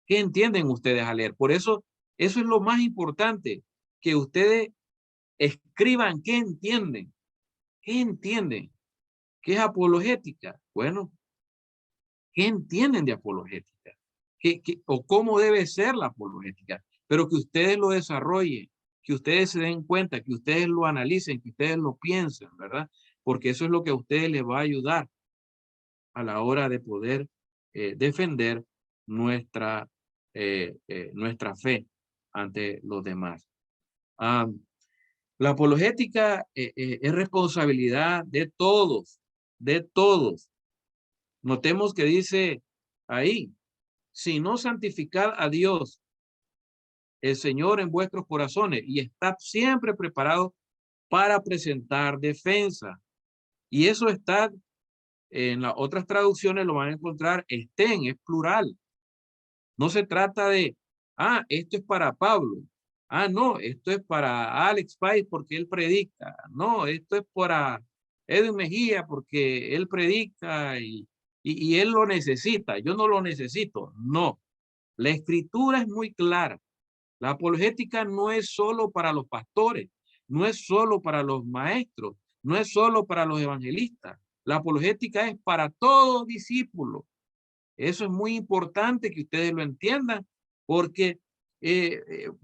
¿Qué entienden ustedes al leer? Por eso, eso es lo más importante, que ustedes escriban qué entienden. ¿Qué entienden? ¿Qué es apologética? Bueno, ¿qué entienden de apologética? ¿O cómo debe ser la apologética? Pero que ustedes lo desarrollen, que ustedes se den cuenta, que ustedes lo analicen, que ustedes lo piensen, ¿verdad? Porque eso es lo que a ustedes les va a ayudar a la hora de poder defender nuestra fe ante los demás. La apologética es responsabilidad de todos, de todos. Notemos que dice ahí, si no santificad a Dios, el Señor en vuestros corazones, y estad siempre preparados para presentar defensa. Y eso está en las otras traducciones, lo van a encontrar, estén, es plural. No se trata de, esto es para Pablo. No, esto es para Alex Pais porque él predica. No, esto es para Edwin Mejía porque él predica y él lo necesita. Yo no lo necesito. No, la escritura es muy clara. La apologética no es solo para los pastores, no es solo para los maestros, no es solo para los evangelistas. La apologética es para todo discípulo. Eso es muy importante que ustedes lo entiendan, porque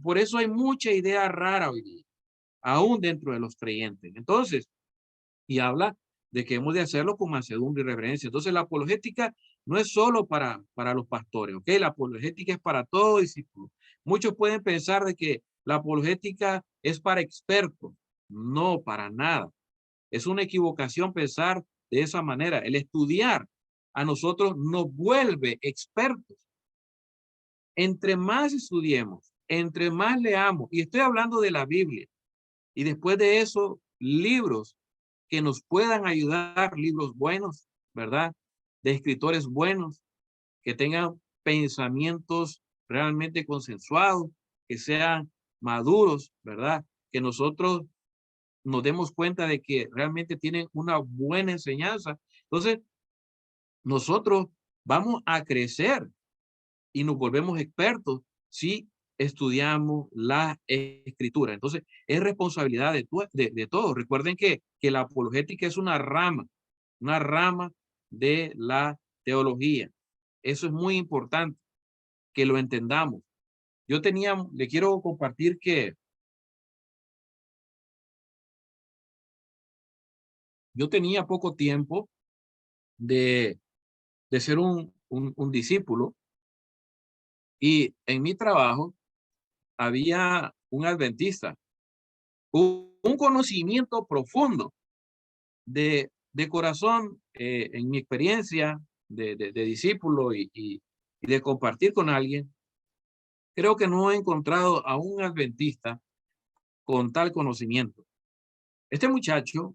por eso hay mucha idea rara hoy día, aún dentro de los creyentes. Entonces, y habla de que hemos de hacerlo con mansedumbre y reverencia. Entonces, la apologética no es solo para los pastores, ¿ok? La apologética es para todo discípulo. Muchos pueden pensar de que la apologética es para expertos. No, para nada. Es una equivocación pensar de esa manera. El estudiar a nosotros nos vuelve expertos. Entre más estudiemos, entre más leamos, y estoy hablando de la Biblia, y después de eso, libros que nos puedan ayudar, libros buenos, ¿verdad? de escritores buenos, que tengan pensamientos realmente consensuados, que sean maduros, ¿verdad? Que nosotros nos demos cuenta de que realmente tienen una buena enseñanza. Entonces, nosotros vamos a crecer y nos volvemos expertos si estudiamos la escritura. Entonces, es responsabilidad de todos. Recuerden que la apologética es una rama de la teología. Eso es muy importante que lo entendamos. Le quiero compartir que yo tenía poco tiempo de ser un discípulo, y en mi trabajo había un adventista, un conocimiento profundo de corazón, en mi experiencia de discípulo y de compartir con alguien. Creo que no he encontrado a un adventista con tal conocimiento. Este muchacho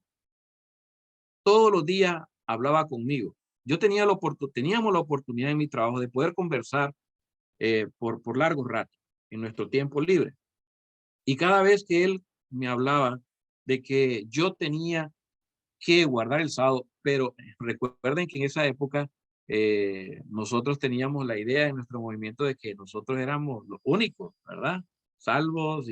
todos los días hablaba conmigo. Teníamos la oportunidad en mi trabajo de poder conversar por largo rato en nuestro tiempo libre. Y cada vez que él me hablaba de que yo tenía que guardar el sábado, pero recuerden que en esa época nosotros teníamos la idea en nuestro movimiento de que nosotros éramos los únicos, ¿verdad? Salvos,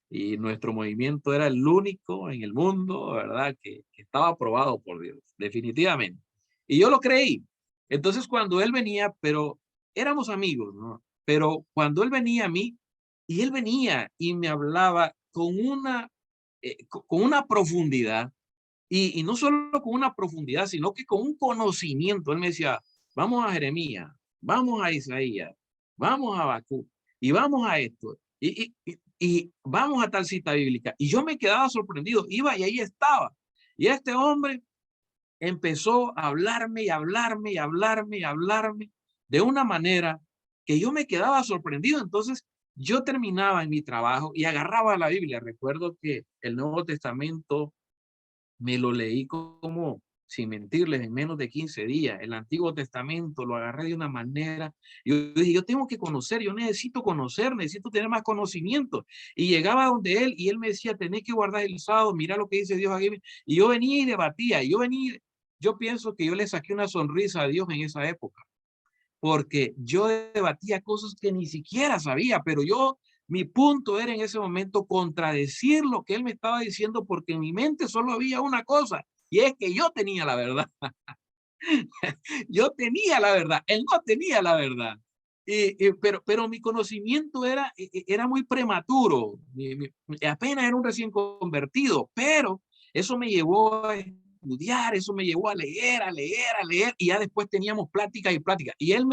y nuestro movimiento era el único en el mundo, ¿verdad? Que estaba aprobado por Dios, definitivamente. Y yo lo creí. Entonces cuando él venía, pero éramos amigos, ¿no? Pero cuando él venía a mí, y él venía y me hablaba con una profundidad, y no solo con una profundidad, sino que con un conocimiento. Él me decía, vamos a Jeremías, vamos a Isaías, vamos a Habacuc, y vamos a esto, y vamos a tal cita bíblica. Y yo me quedaba sorprendido, iba y ahí estaba. Y este hombre empezó a hablarme y hablarme y hablarme y hablarme de una manera que yo me quedaba sorprendido. Entonces yo terminaba en mi trabajo y agarraba la Biblia. Recuerdo que el Nuevo Testamento me lo leí como, sin mentirles, en menos de 15 días. El Antiguo Testamento lo agarré de una manera. Yo dije, yo tengo que conocer, yo necesito conocer, necesito tener más conocimiento. Y llegaba donde él y él me decía, tenés que guardar el sábado, mira lo que dice Dios aquí. Y yo venía y debatía, yo pienso que yo le saqué una sonrisa a Dios en esa época, porque yo debatía cosas que ni siquiera sabía, pero mi punto era en ese momento contradecir lo que él me estaba diciendo, porque en mi mente solo había una cosa, y es que yo tenía la verdad. Yo tenía la verdad, él no tenía la verdad. Pero mi conocimiento era muy prematuro, apenas era un recién convertido, pero eso me llevó a estudiar, eso me llevó a leer, a leer, a leer, y ya después teníamos plática y plática, y él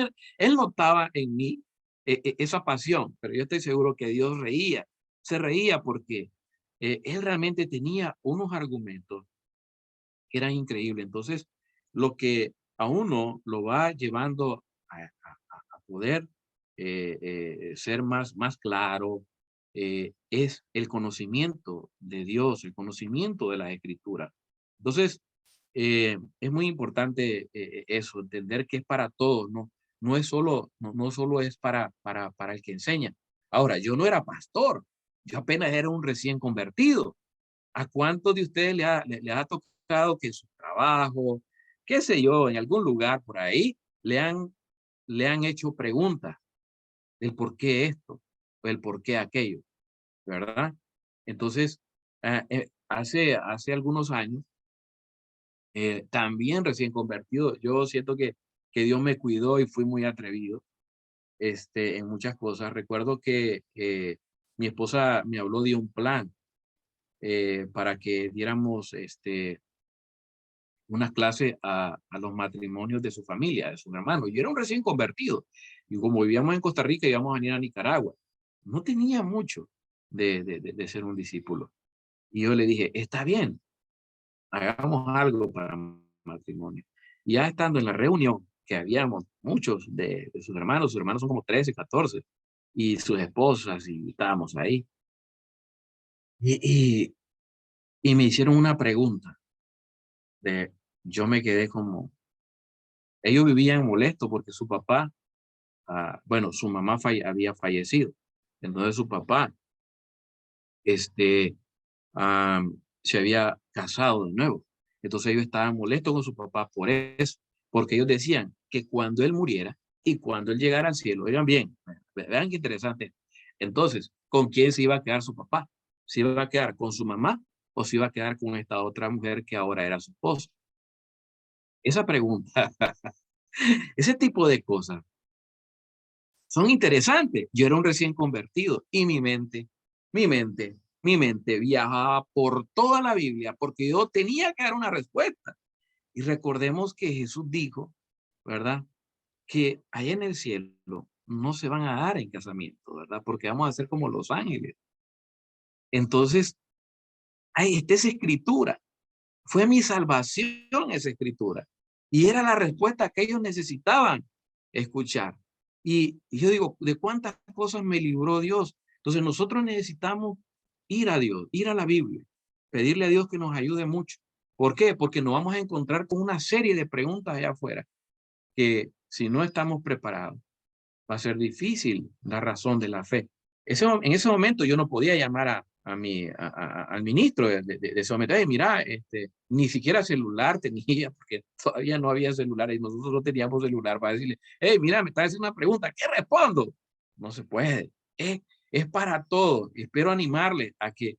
notaba en mí esa pasión, pero yo estoy seguro que Dios se reía porque él realmente tenía unos argumentos que eran increíbles. Entonces, lo que a uno lo va llevando a poder ser más claro, es el conocimiento de Dios, el conocimiento de la Escritura. Entonces, es muy importante eso, entender que es para todos, ¿no? No solo es para el que enseña. Ahora, yo no era pastor, yo apenas era un recién convertido. ¿A cuántos de ustedes le ha tocado que en su trabajo, qué sé yo, en algún lugar por ahí, le han hecho preguntas del por qué esto, o el por qué aquello, ¿verdad? Entonces, hace algunos años, también recién convertido, yo siento que Dios me cuidó y fui muy atrevido en muchas cosas. Recuerdo que mi esposa me habló de un plan para que diéramos unas clases a los matrimonios de su familia, de sus hermanos. Yo era un recién convertido, y como vivíamos en Costa Rica, íbamos a venir a Nicaragua. No tenía mucho de ser un discípulo. Y yo le dije, está bien, hagamos algo para matrimonio. Y ya estando en la reunión, que habíamos muchos de sus hermanos son como 13, 14, y sus esposas, y estábamos ahí. Y, y me hicieron una pregunta, yo me quedé como, Ellos vivían molestos porque su papá, bueno, su mamá había fallecido. Entonces su papá, ah, se había casado de nuevo. Entonces ellos estaban molestos con su papá por eso, porque ellos decían que cuando él muriera y cuando él llegara al cielo, oigan bien, vean qué interesante. Entonces, ¿con quién se iba a quedar su papá? ¿Se iba a quedar con su mamá o se iba a quedar con esta otra mujer que ahora era su esposa? Esa pregunta, ese tipo de cosas son interesantes. Yo era un recién convertido y mi mente viajaba por toda la Biblia porque yo tenía que dar una respuesta. Y recordemos que Jesús dijo, ¿verdad? Que allá en el cielo no se van a dar en casamiento, ¿verdad? Porque vamos a ser como los ángeles. Entonces, ahí está esa escritura. Fue mi salvación esa escritura. Y era la respuesta que ellos necesitaban escuchar. Y yo digo, ¿de cuántas cosas me libró Dios? Entonces nosotros necesitamos ir a Dios, ir a la Biblia, pedirle a Dios que nos ayude mucho. ¿Por qué? Porque nos vamos a encontrar con una serie de preguntas allá afuera que si no estamos preparados, va a ser difícil la razón de la fe. En ese momento yo no podía llamar al ministro de ese momento. Mira, ni siquiera celular tenía, porque todavía no había celular y nosotros no teníamos celular para decirle, hey, mira, me está haciendo una pregunta, ¿qué respondo? No se puede. Es para todos. Espero animarles a que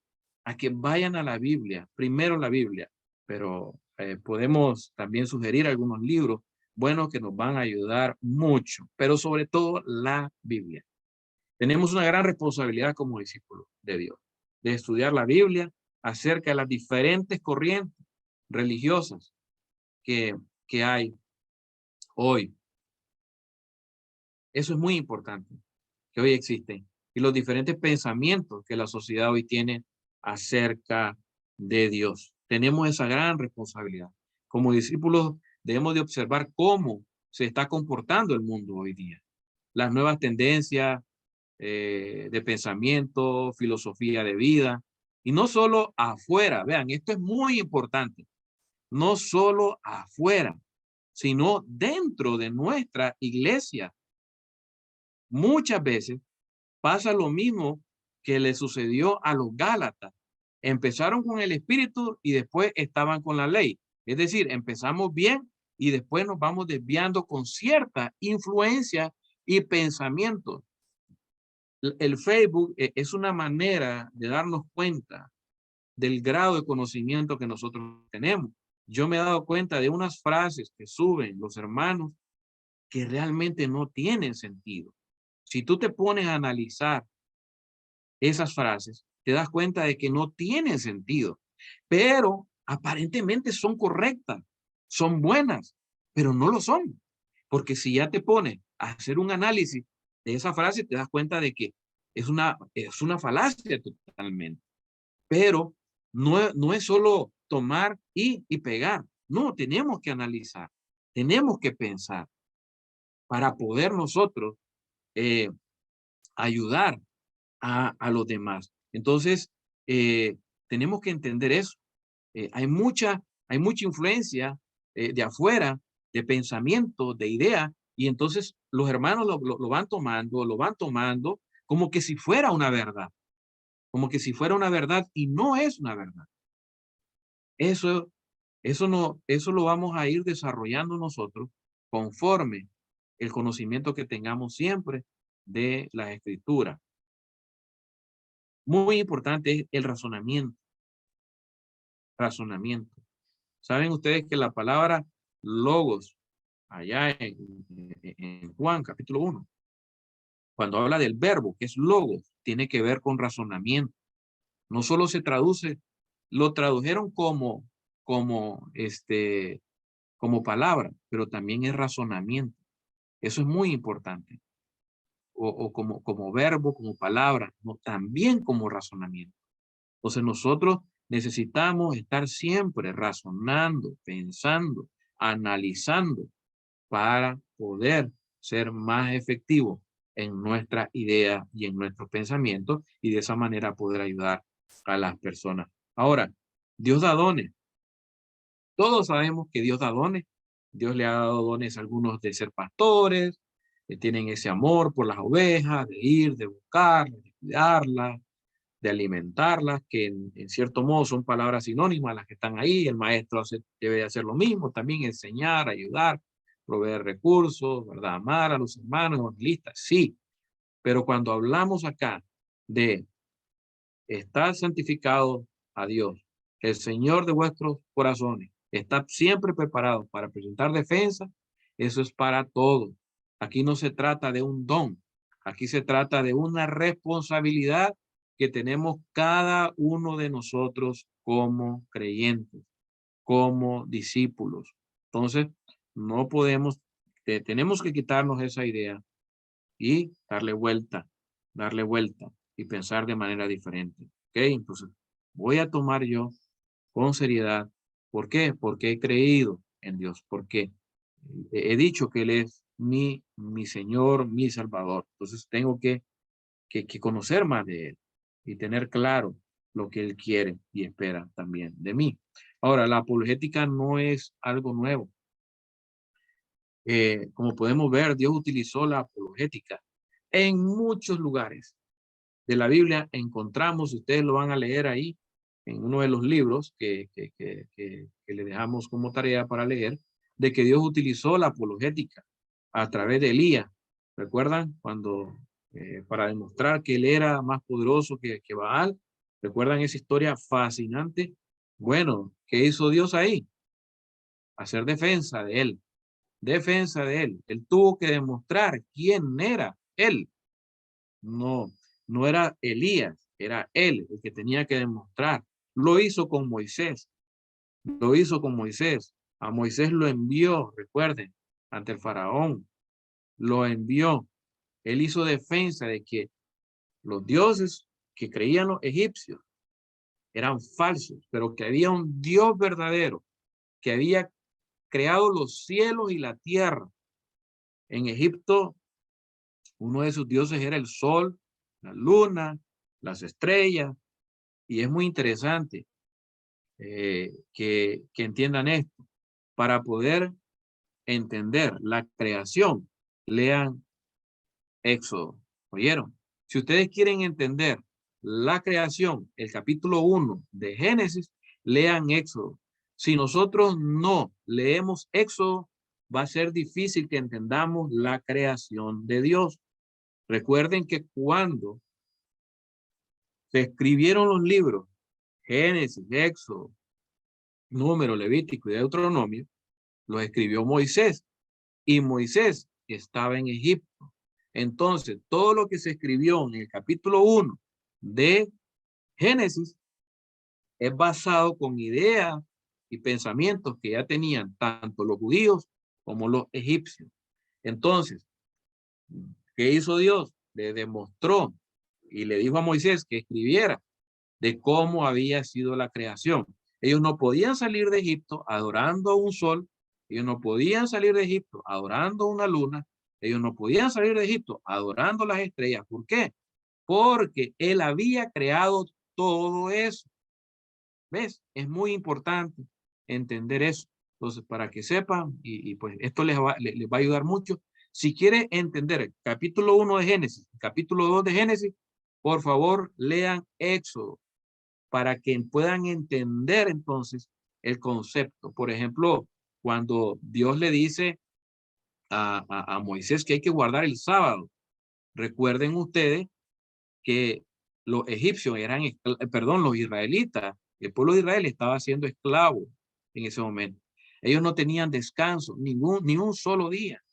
vayan a la Biblia, primero la Biblia, pero podemos también sugerir algunos libros buenos que nos van a ayudar mucho, pero sobre todo la Biblia. Tenemos una gran responsabilidad como discípulos de Dios, de estudiar la Biblia acerca de las diferentes corrientes religiosas que hay hoy. Eso es muy importante, que hoy existen, y los diferentes pensamientos que la sociedad hoy tiene acerca de Dios. Tenemos esa gran responsabilidad. Como discípulos debemos de observar cómo se está comportando el mundo hoy día. Las nuevas tendencias de pensamiento, filosofía de vida, y no solo afuera. Vean, esto es muy importante. No solo afuera, sino dentro de nuestra iglesia. Muchas veces pasa lo mismo que le sucedió a los Gálatas. Empezaron con el espíritu y después estaban con la ley. Es decir, empezamos bien y después nos vamos desviando con cierta influencia y pensamiento. El Facebook es una manera de darnos cuenta del grado de conocimiento que nosotros tenemos. Yo me he dado cuenta de unas frases que suben los hermanos que realmente no tienen sentido. Si tú te pones a analizar esas frases, te das cuenta de que no tienen sentido, pero aparentemente son correctas, son buenas, pero no lo son. Porque si ya te pones a hacer un análisis de esa frase, te das cuenta de que es una falacia totalmente. Pero no es solo tomar y pegar. No, tenemos que analizar, tenemos que pensar para poder nosotros ayudar a los demás. Entonces, tenemos que entender eso. Hay mucha influencia de afuera, de pensamiento, de idea, y entonces los hermanos lo van tomando como que si fuera una verdad, y no es una verdad. Eso lo vamos a ir desarrollando nosotros conforme el conocimiento que tengamos siempre de la escritura. Muy importante es el razonamiento. ¿Saben ustedes que la palabra logos, allá en Juan capítulo 1, cuando habla del verbo, que es logos, tiene que ver con razonamiento? No solo se traduce, lo tradujeron como palabra, pero también es razonamiento. Eso es muy importante. O como verbo, como palabra, no, también como razonamiento. Entonces nosotros necesitamos estar siempre razonando, pensando, analizando para poder ser más efectivos en nuestra idea y en nuestro pensamiento y de esa manera poder ayudar a las personas. Ahora, Dios da dones. Todos sabemos que Dios da dones Dios le ha dado dones a algunos de ser pastores, que tienen ese amor por las ovejas, de ir, de buscarlas, de cuidarlas, de alimentarlas, que en cierto modo son palabras sinónimas las que están ahí. El maestro debe hacer lo mismo, también enseñar, ayudar, proveer recursos, ¿verdad? Amar a los hermanos, evangelistas, sí. Pero cuando hablamos acá de estar santificado a Dios, el Señor de vuestros corazones, está siempre preparado para presentar defensa, eso es para todos. Aquí no se trata de un don, aquí se trata de una responsabilidad que tenemos cada uno de nosotros como creyentes, como discípulos. Entonces, no podemos, tenemos que quitarnos esa idea y darle vuelta y pensar de manera diferente. ¿Ok? Entonces, voy a tomar yo con seriedad. ¿Por qué? Porque he creído en Dios. Porque he dicho que Él es mi Señor, mi Salvador. Entonces, tengo que conocer más de Él y tener claro lo que Él quiere y espera también de mí. Ahora, la apologética no es algo nuevo. Como podemos ver, Dios utilizó la apologética en muchos lugares de la Biblia. Encontramos, ustedes lo van a leer ahí, en uno de los libros que le dejamos como tarea para leer, de que Dios utilizó la apologética a través de Elías. ¿Recuerdan? Cuando, para demostrar que él era más poderoso que Baal. ¿Recuerdan esa historia fascinante? Bueno, ¿qué hizo Dios ahí? Hacer defensa de él. Defensa de él. Él tuvo que demostrar quién era él. No, no era Elías, era él el que tenía que demostrar. Lo hizo con Moisés. Lo hizo con Moisés. A Moisés lo envió, recuerden, ante el faraón. Lo envió. Él hizo defensa de que los dioses que creían los egipcios eran falsos, pero que había un Dios verdadero que había creado los cielos y la tierra. En Egipto, uno de sus dioses era el sol, la luna, las estrellas, y es muy interesante que entiendan esto. Para poder entender la creación, lean Éxodo. ¿Oyeron? Si ustedes quieren entender la creación, el capítulo 1 de Génesis, lean Éxodo. Si nosotros no leemos Éxodo, va a ser difícil que entendamos la creación de Dios. Recuerden que cuando se escribieron los libros, Génesis, Éxodo, Número, Levítico y Deuteronomio, los escribió Moisés, y Moisés estaba en Egipto. Entonces, todo lo que se escribió en el capítulo 1 de Génesis es basado con ideas y pensamientos que ya tenían tanto los judíos como los egipcios. Entonces, ¿qué hizo Dios? Le demostró y le dijo a Moisés que escribiera de cómo había sido la creación. Ellos no podían salir de Egipto adorando a un sol, ellos no podían salir de Egipto adorando a una luna, ellos no podían salir de Egipto adorando las estrellas. ¿Por qué? Porque él había creado todo eso. ¿Ves? Es muy importante entender eso. Entonces, para que sepan, y pues esto les va a ayudar mucho. Si quiere entender el capítulo 1 de Génesis, el capítulo 2 de Génesis, por favor, lean Éxodo para que puedan entender entonces el concepto. Por ejemplo, cuando Dios le dice a Moisés que hay que guardar el sábado, recuerden ustedes que los egipcios eran, perdón, los israelitas, el pueblo de Israel estaba siendo esclavo en ese momento. Ellos no tenían descanso, ni un solo día.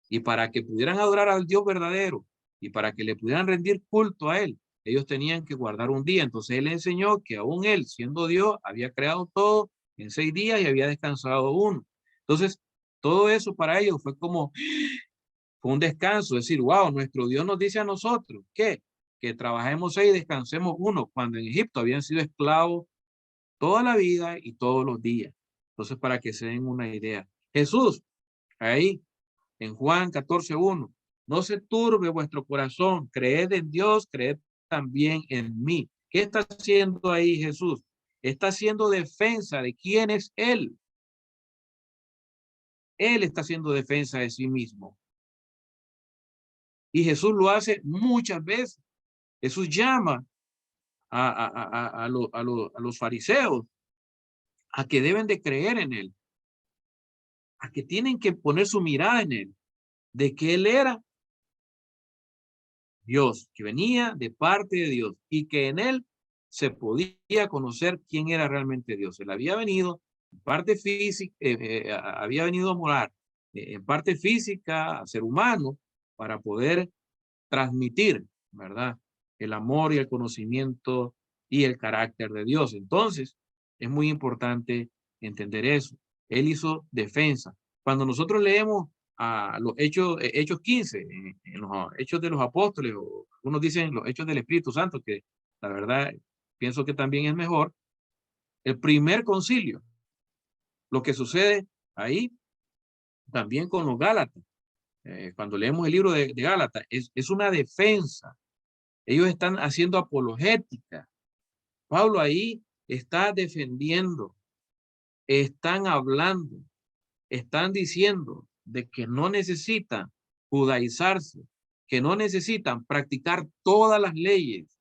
Y para que pudieran adorar al Dios verdadero y para que le pudieran rendir culto a él, ellos tenían que guardar un día. Entonces él enseñó que aún él, siendo Dios, había creado todo en 6 días y había descansado uno. Entonces, todo eso para ellos fue como, fue un descanso, decir, wow, nuestro Dios nos dice a nosotros, ¿qué? Que trabajemos 6 y descansemos uno, cuando en Egipto habían sido esclavos toda la vida y todos los días. Entonces, para que se den una idea. Jesús, ahí, en Juan 14:1, no se turbe vuestro corazón, creed en Dios, creed también en mí. ¿Qué está haciendo ahí Jesús? Está haciendo defensa de quién es Él. Él está haciendo defensa de sí mismo. Y Jesús lo hace muchas veces. Jesús llama a los fariseos a que deben de creer en Él, a que tienen que poner su mirada en Él, de que Él era Dios, que venía de parte de Dios y que en Él se podía conocer quién era realmente Dios. Él había venido en parte física, había venido a morar en parte física, a ser humano, para poder transmitir, ¿verdad? El amor y el conocimiento y el carácter de Dios. Entonces, es muy importante entender eso. Él hizo defensa. Cuando nosotros leemos a los hechos 15, en los hechos de los apóstoles, o algunos dicen los hechos del Espíritu Santo, que la verdad pienso que también es mejor, el primer concilio, lo que sucede ahí también con los Gálatas. Cuando leemos el libro de Gálatas, es una defensa. Ellos están haciendo apologética. Pablo ahí está defendiendo, están hablando, están diciendo de que no necesitan judaizarse, que no necesitan practicar todas las leyes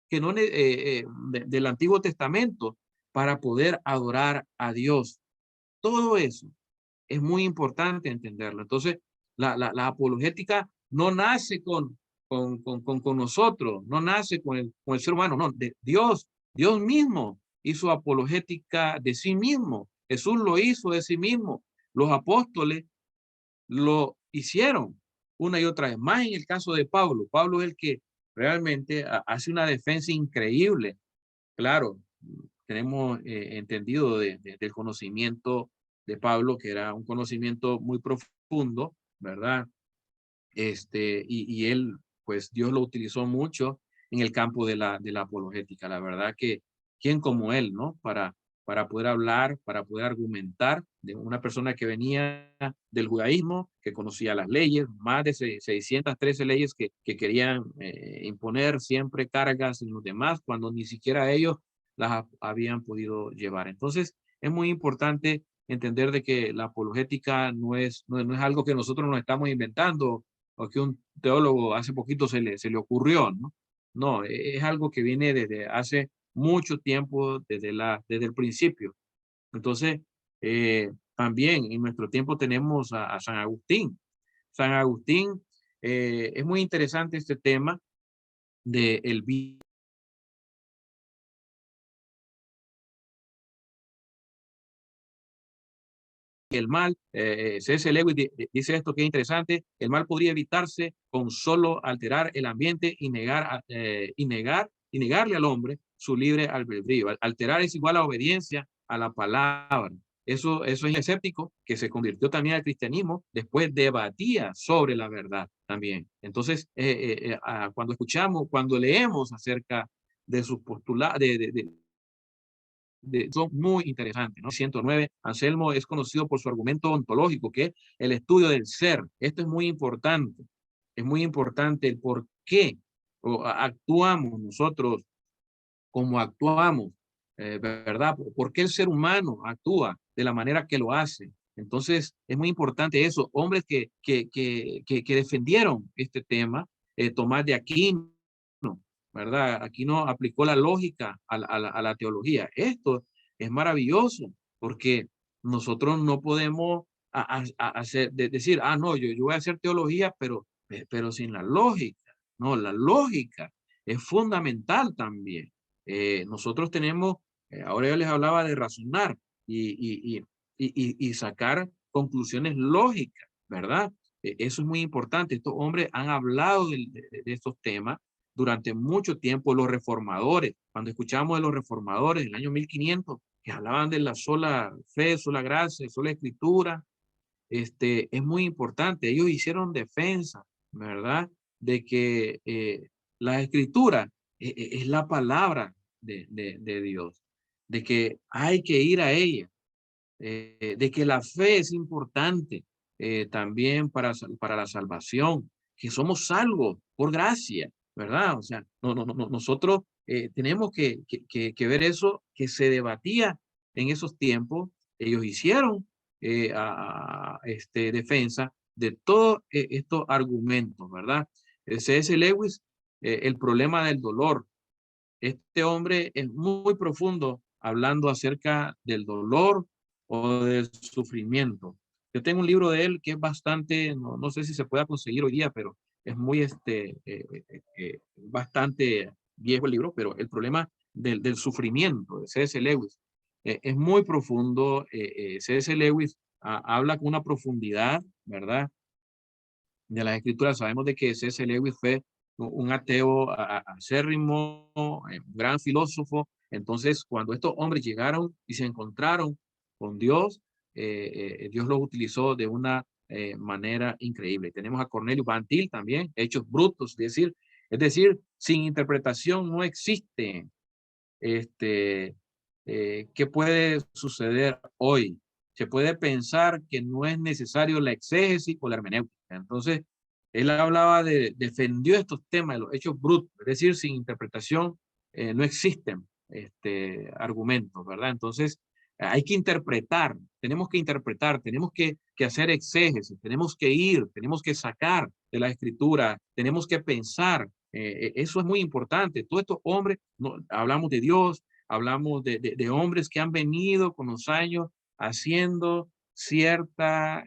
que no, del Antiguo Testamento para poder adorar a Dios. Todo eso es muy importante entenderlo. Entonces, la apologética no nace con nosotros, no nace con el ser humano, no, de Dios. Dios mismo hizo apologética de sí mismo. Jesús lo hizo de sí mismo. Los apóstoles lo hicieron una y otra vez. Más en el caso de Pablo. Pablo es el que realmente hace una defensa increíble. Claro, tenemos entendido del conocimiento de Pablo, que era un conocimiento muy profundo, ¿verdad? Y él, pues Dios lo utilizó mucho en el campo de la apologética. La verdad que, ¿quién como él, no? Para poder hablar, para poder argumentar de una persona que venía del judaísmo, que conocía las leyes, más de 613 leyes que querían imponer siempre cargas en los demás, cuando ni siquiera ellos las habían podido llevar. Entonces, es muy importante entender de que la apologética no es algo que nosotros nos estamos inventando, o que un teólogo hace poquito se le ocurrió, ¿no? No, es algo que viene desde hace mucho tiempo, desde el principio. Entonces, también en nuestro tiempo tenemos a San Agustín. San Agustín, es muy interesante este tema de el bien. El mal, C.S. Lewis dice esto que es interesante: el mal podría evitarse con solo alterar el ambiente y negarle al hombre su libre albedrío. Alterar es igual a obediencia a la palabra. Eso es escéptico, que se convirtió también al cristianismo, después debatía sobre la verdad también. Entonces, cuando escuchamos, cuando leemos acerca de sus postulados, son muy interesantes, ¿no? 109, Anselmo es conocido por su argumento ontológico, que es el estudio del ser. Esto es muy importante el por qué actuamos nosotros como actuamos, ¿verdad? ¿Por qué el ser humano actúa de la manera que lo hace? Entonces, es muy importante eso. Hombres que defendieron este tema, Tomás de Aquino, ¿verdad? Aquí no aplicó la lógica a la teología. Esto es maravilloso, porque nosotros no podemos decir, no, yo voy a hacer teología, pero sin la lógica. No, la lógica es fundamental también. Nosotros tenemos, ahora yo les hablaba de razonar y sacar conclusiones lógicas, ¿verdad? Eso es muy importante. Estos hombres han hablado de estos temas durante mucho tiempo. Los reformadores, cuando escuchamos de los reformadores en el año 1500, que hablaban de la sola fe, sola gracia, sola escritura, es muy importante. Ellos hicieron defensa, ¿verdad? De que la escritura es la palabra de Dios, de que hay que ir a ella, de que la fe es importante también para la salvación, que somos salvos por gracia, ¿verdad? O sea, nosotros tenemos que ver eso que se debatía en esos tiempos. Ellos hicieron defensa de todos estos argumentos, ¿verdad? C.S. Lewis, el problema del dolor. Este hombre es muy profundo hablando acerca del dolor o del sufrimiento. Yo tengo un libro de él que es bastante, no sé si se pueda conseguir hoy día, pero es muy, bastante viejo el libro, pero el problema del sufrimiento de C.S. Lewis es muy profundo. C.S. Lewis habla con una profundidad, ¿verdad? De las escrituras. Sabemos de que C.S. Lewis fue un ateo acérrimo, un gran filósofo. Entonces, cuando estos hombres llegaron y se encontraron con Dios, Dios los utilizó de una manera increíble. Tenemos a Cornelio Van Til también, Hechos Brutos, es decir, sin interpretación no existe. ¿Qué puede suceder hoy? Se puede pensar que no es necesario la exégesis o la hermenéutica. Entonces, él hablaba defendió estos temas de los hechos brutos, es decir, sin interpretación no existen argumentos, ¿verdad? Entonces, hay que interpretar, tenemos que hacer exégesis, tenemos que ir, tenemos que sacar de la escritura, tenemos que pensar. Eso es muy importante. Todos estos hombres, no, hablamos de Dios, hablamos de hombres que han venido con los años haciendo ciertos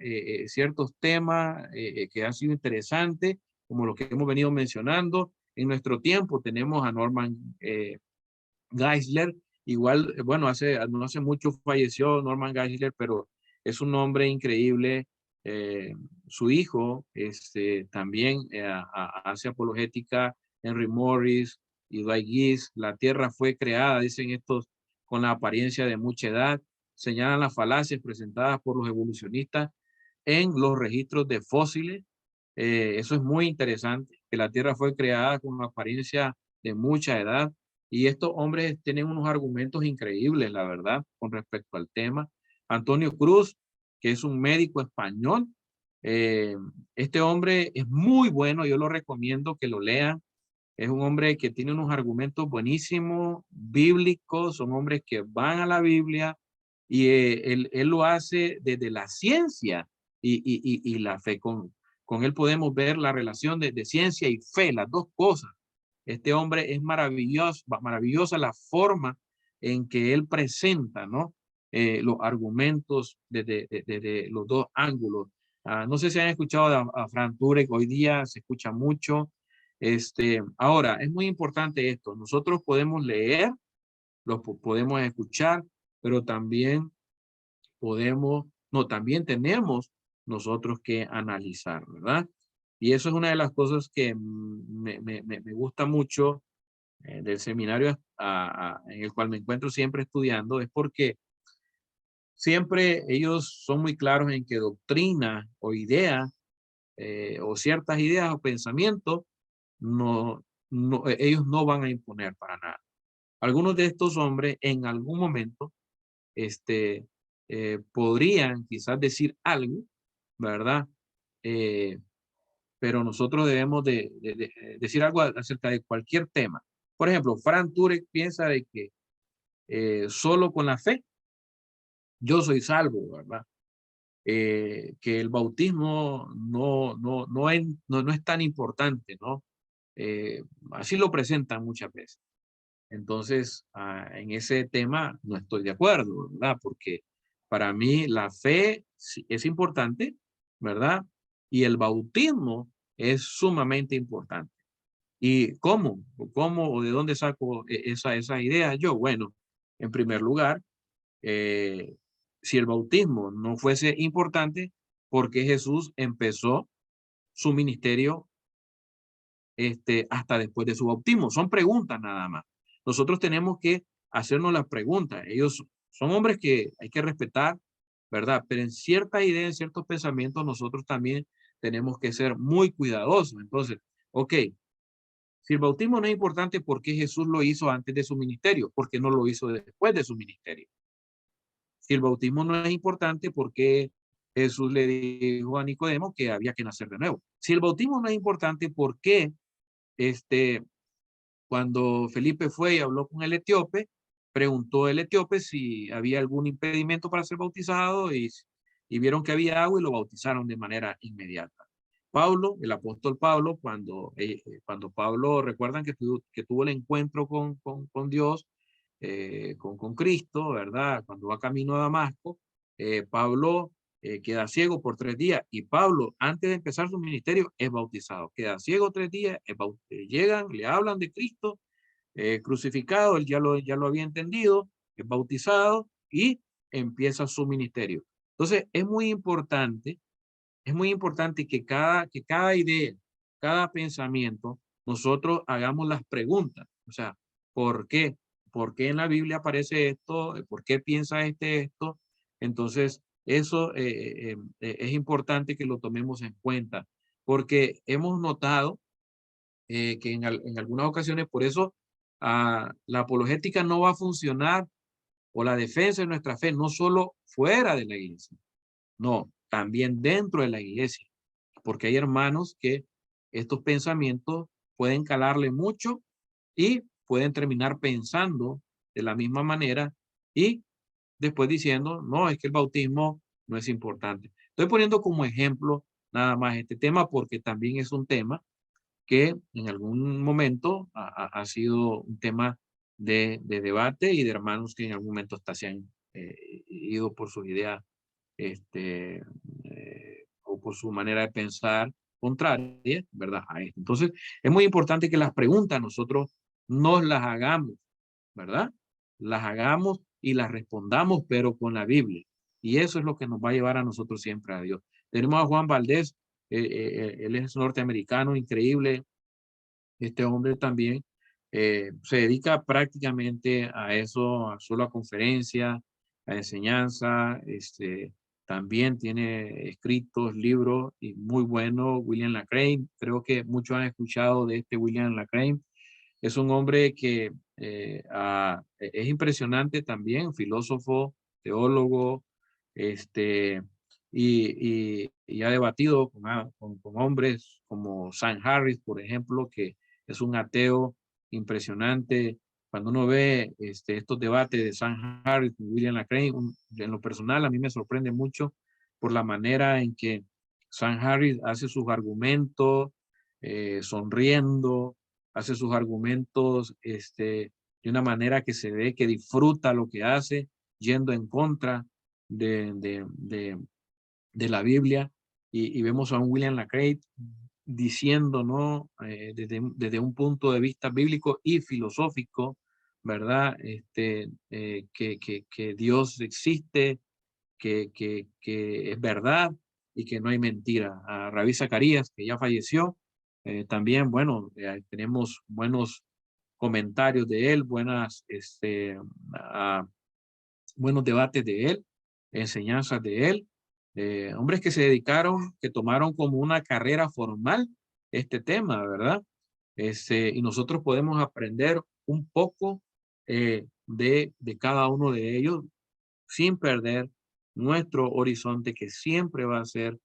temas que han sido interesantes, como lo que hemos venido mencionando. En nuestro tiempo tenemos a Norman Geisler, igual, bueno, no hace mucho falleció Norman Geisler, pero es un hombre increíble. Su hijo también hace apologética, Henry Morris y Dwight Gies. La tierra fue creada, dicen estos, con la apariencia de mucha edad. Señalan las falacias presentadas por los evolucionistas en los registros de fósiles. Eso es muy interesante, que la tierra fue creada con la apariencia de mucha edad. Y estos hombres tienen unos argumentos increíbles, la verdad, con respecto al tema. Antonio Cruz, que es un médico español, este hombre es muy bueno, yo lo recomiendo que lo lean. Es un hombre que tiene unos argumentos buenísimos, bíblicos, son hombres que van a la Biblia y él lo hace desde la ciencia y la fe. Con él podemos ver la relación de ciencia y fe, las dos cosas. Este hombre es maravilloso, maravillosa la forma en que él presenta, ¿no? Los argumentos desde los dos ángulos. No sé si han escuchado a Frank Turek, hoy día se escucha mucho. Ahora, es muy importante esto. Nosotros podemos leer, podemos escuchar, pero también también tenemos nosotros que analizar, ¿verdad? Y eso es una de las cosas que me gusta mucho del seminario en el cual me encuentro siempre estudiando, es porque siempre ellos son muy claros en que doctrina o idea o ciertas ideas o pensamientos ellos no van a imponer para nada. Algunos de estos hombres en algún momento podrían quizás decir algo, ¿verdad? Pero nosotros debemos de decir algo acerca de cualquier tema. Por ejemplo, Frank Turek piensa de que solo con la fe yo soy salvo, ¿verdad? Que el bautismo no es tan importante, ¿no? Así lo presentan muchas veces. Entonces, en ese tema no estoy de acuerdo, ¿verdad? Porque para mí la fe es importante, ¿verdad? Y el bautismo es sumamente importante. ¿Y cómo? ¿Cómo o de dónde saco esa idea? Yo, bueno, en primer lugar, si el bautismo no fuese importante, ¿por qué Jesús empezó su ministerio hasta después de su bautismo? Son preguntas nada más. Nosotros tenemos que hacernos las preguntas. Ellos son hombres que hay que respetar, ¿verdad? Pero en ciertas ideas, en ciertos pensamientos, nosotros también tenemos que ser muy cuidadosos. Entonces, ok, si el bautismo no es importante, ¿por qué Jesús lo hizo antes de su ministerio? ¿Por qué no lo hizo después de su ministerio? Si el bautismo no es importante, ¿por qué Jesús le dijo a Nicodemo que había que nacer de nuevo? Si el bautismo no es importante, ¿por qué cuando Felipe fue y habló con el etíope, preguntó el etíope si había algún impedimento para ser bautizado y y vieron que había agua y lo bautizaron de manera inmediata. Pablo, el apóstol Pablo, cuando Pablo, recuerdan que tuvo el encuentro con Dios, con Cristo, ¿verdad? Cuando va camino a Damasco, Pablo queda ciego por 3 días y Pablo, antes de empezar su ministerio, es bautizado. Queda ciego 3 días, llegan, le hablan de Cristo crucificado, él ya lo había entendido, es bautizado y empieza su ministerio. Entonces, es muy importante que cada idea, cada pensamiento, nosotros hagamos las preguntas. O sea, ¿por qué? ¿Por qué en la Biblia aparece esto? ¿Por qué piensa esto? Entonces, eso es importante que lo tomemos en cuenta, porque hemos notado que en algunas ocasiones, por eso, la apologética no va a funcionar o la defensa de nuestra fe, no solo fuera de la iglesia, no, también dentro de la iglesia, porque hay hermanos que estos pensamientos pueden calarle mucho y pueden terminar pensando de la misma manera y después diciendo, no, es que el bautismo no es importante. Estoy poniendo como ejemplo nada más este tema porque también es un tema que en algún momento ha sido un tema de debate y de hermanos que en algún momento hasta se han ido por sus ideas o por su manera de pensar contraria, ¿verdad? A esto. Entonces, es muy importante que las preguntas nosotros nos las hagamos, ¿verdad? Las hagamos y las respondamos, pero con la Biblia. Y eso es lo que nos va a llevar a nosotros siempre a Dios. Tenemos a Juan Valdés, él es norteamericano, increíble. Este hombre también se dedica prácticamente a eso, a solo a conferencias, a enseñanza, también tiene escritos, libros y muy bueno, William Lacrae. Creo que muchos han escuchado de este William Lacrae. Es un hombre que es impresionante también, filósofo, teólogo, y ha debatido con hombres como Sam Harris, por ejemplo, que es un ateo impresionante. Cuando uno ve estos debates de Sam Harris y William Lacrae, en lo personal a mí me sorprende mucho por la manera en que Sam Harris hace sus argumentos sonriendo, hace sus argumentos de una manera que se ve que disfruta lo que hace, yendo en contra de la Biblia, y vemos a un William Lacrae diciendo, ¿no? Desde un punto de vista bíblico y filosófico, ¿verdad? Que Dios existe, que es verdad y que no hay mentira. A Rabí Zacarías, que ya falleció, también, bueno, tenemos buenos comentarios de él, buenos debates de él, enseñanzas de él, hombres que se dedicaron, que tomaron como una carrera formal este tema, ¿verdad? Y nosotros podemos aprender un poco de cada uno de ellos sin perder nuestro horizonte que siempre va a ser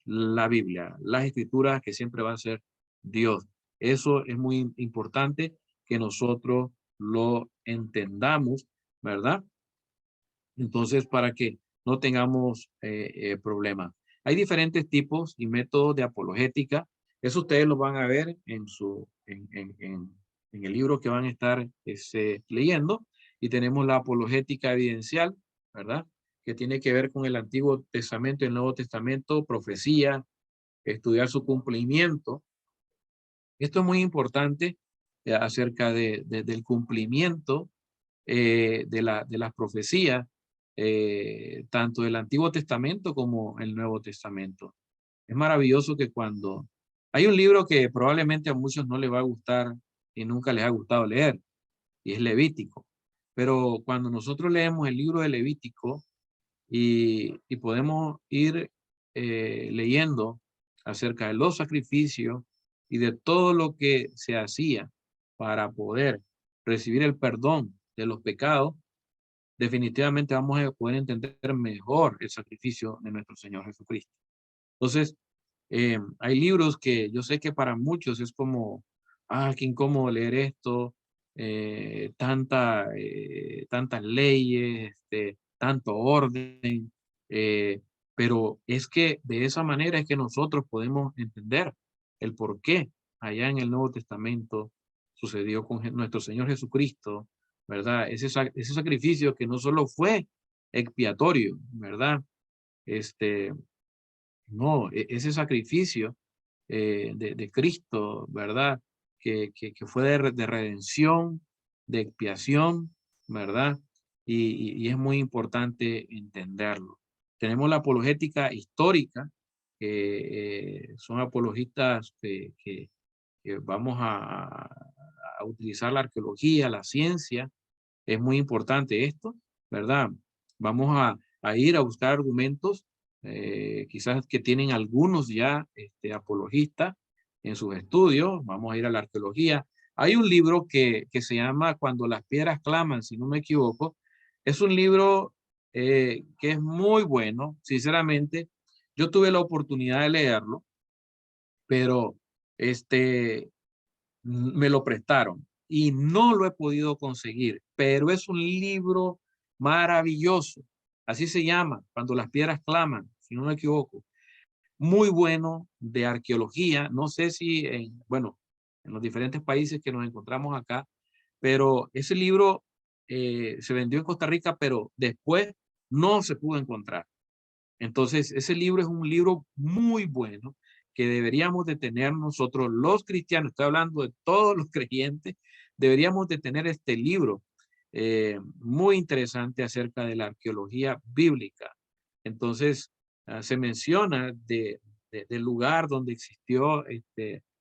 la Biblia, las escrituras que siempre va a ser Dios. Eso es muy importante que nosotros lo entendamos, ¿verdad? Entonces, para que no tengamos problemas. Hay diferentes tipos y métodos de apologética. Eso ustedes lo van a ver en el libro que van a estar leyendo. Y tenemos la apologética evidencial, ¿verdad? Que tiene que ver con el Antiguo Testamento y el Nuevo Testamento, profecía, estudiar su cumplimiento. Esto es muy importante acerca del cumplimiento de las profecías, tanto del Antiguo Testamento como el Nuevo Testamento. Es maravilloso que cuando hay un libro que probablemente a muchos no les va a gustar y nunca les ha gustado leer, y es Levítico. Pero cuando nosotros leemos el libro de Levítico y podemos ir leyendo acerca de los sacrificios y de todo lo que se hacía para poder recibir el perdón de los pecados, definitivamente vamos a poder entender mejor el sacrificio de nuestro Señor Jesucristo. Entonces, hay libros que yo sé que para muchos es como, qué incómodo leer esto, tantas leyes, tanto orden, Pero es que de esa manera es que nosotros podemos entender el por qué allá en el Nuevo Testamento sucedió con nuestro Señor Jesucristo, ¿verdad? Ese sacrificio que no solo fue expiatorio, ¿verdad? Este, no, ese sacrificio de Cristo, ¿verdad? Que fue de redención, de expiación, ¿verdad? Y es muy importante entenderlo. Tenemos la apologética histórica, que son apologistas que vamos a utilizar la arqueología, la ciencia. Es muy importante esto, ¿verdad? Vamos a ir a buscar argumentos, quizás que tienen algunos ya apologistas en sus estudios. Vamos a ir a la arqueología. Hay un libro que se llama Cuando las piedras claman, si no me equivoco. Es un libro que es muy bueno, sinceramente. Yo tuve la oportunidad de leerlo, pero me lo prestaron y no lo he podido conseguir, pero es un libro maravilloso. Así se llama, Cuando las piedras claman, si no me equivoco. Muy bueno de arqueología. No sé si, bueno, en los diferentes países que nos encontramos acá, pero ese libro se vendió en Costa Rica, pero después no se pudo encontrar. Entonces, ese libro es un libro muy bueno que deberíamos de tener nosotros los cristianos, estoy hablando de todos los creyentes, deberíamos de tener este libro muy interesante acerca de la arqueología bíblica. Entonces, se menciona del lugar donde existió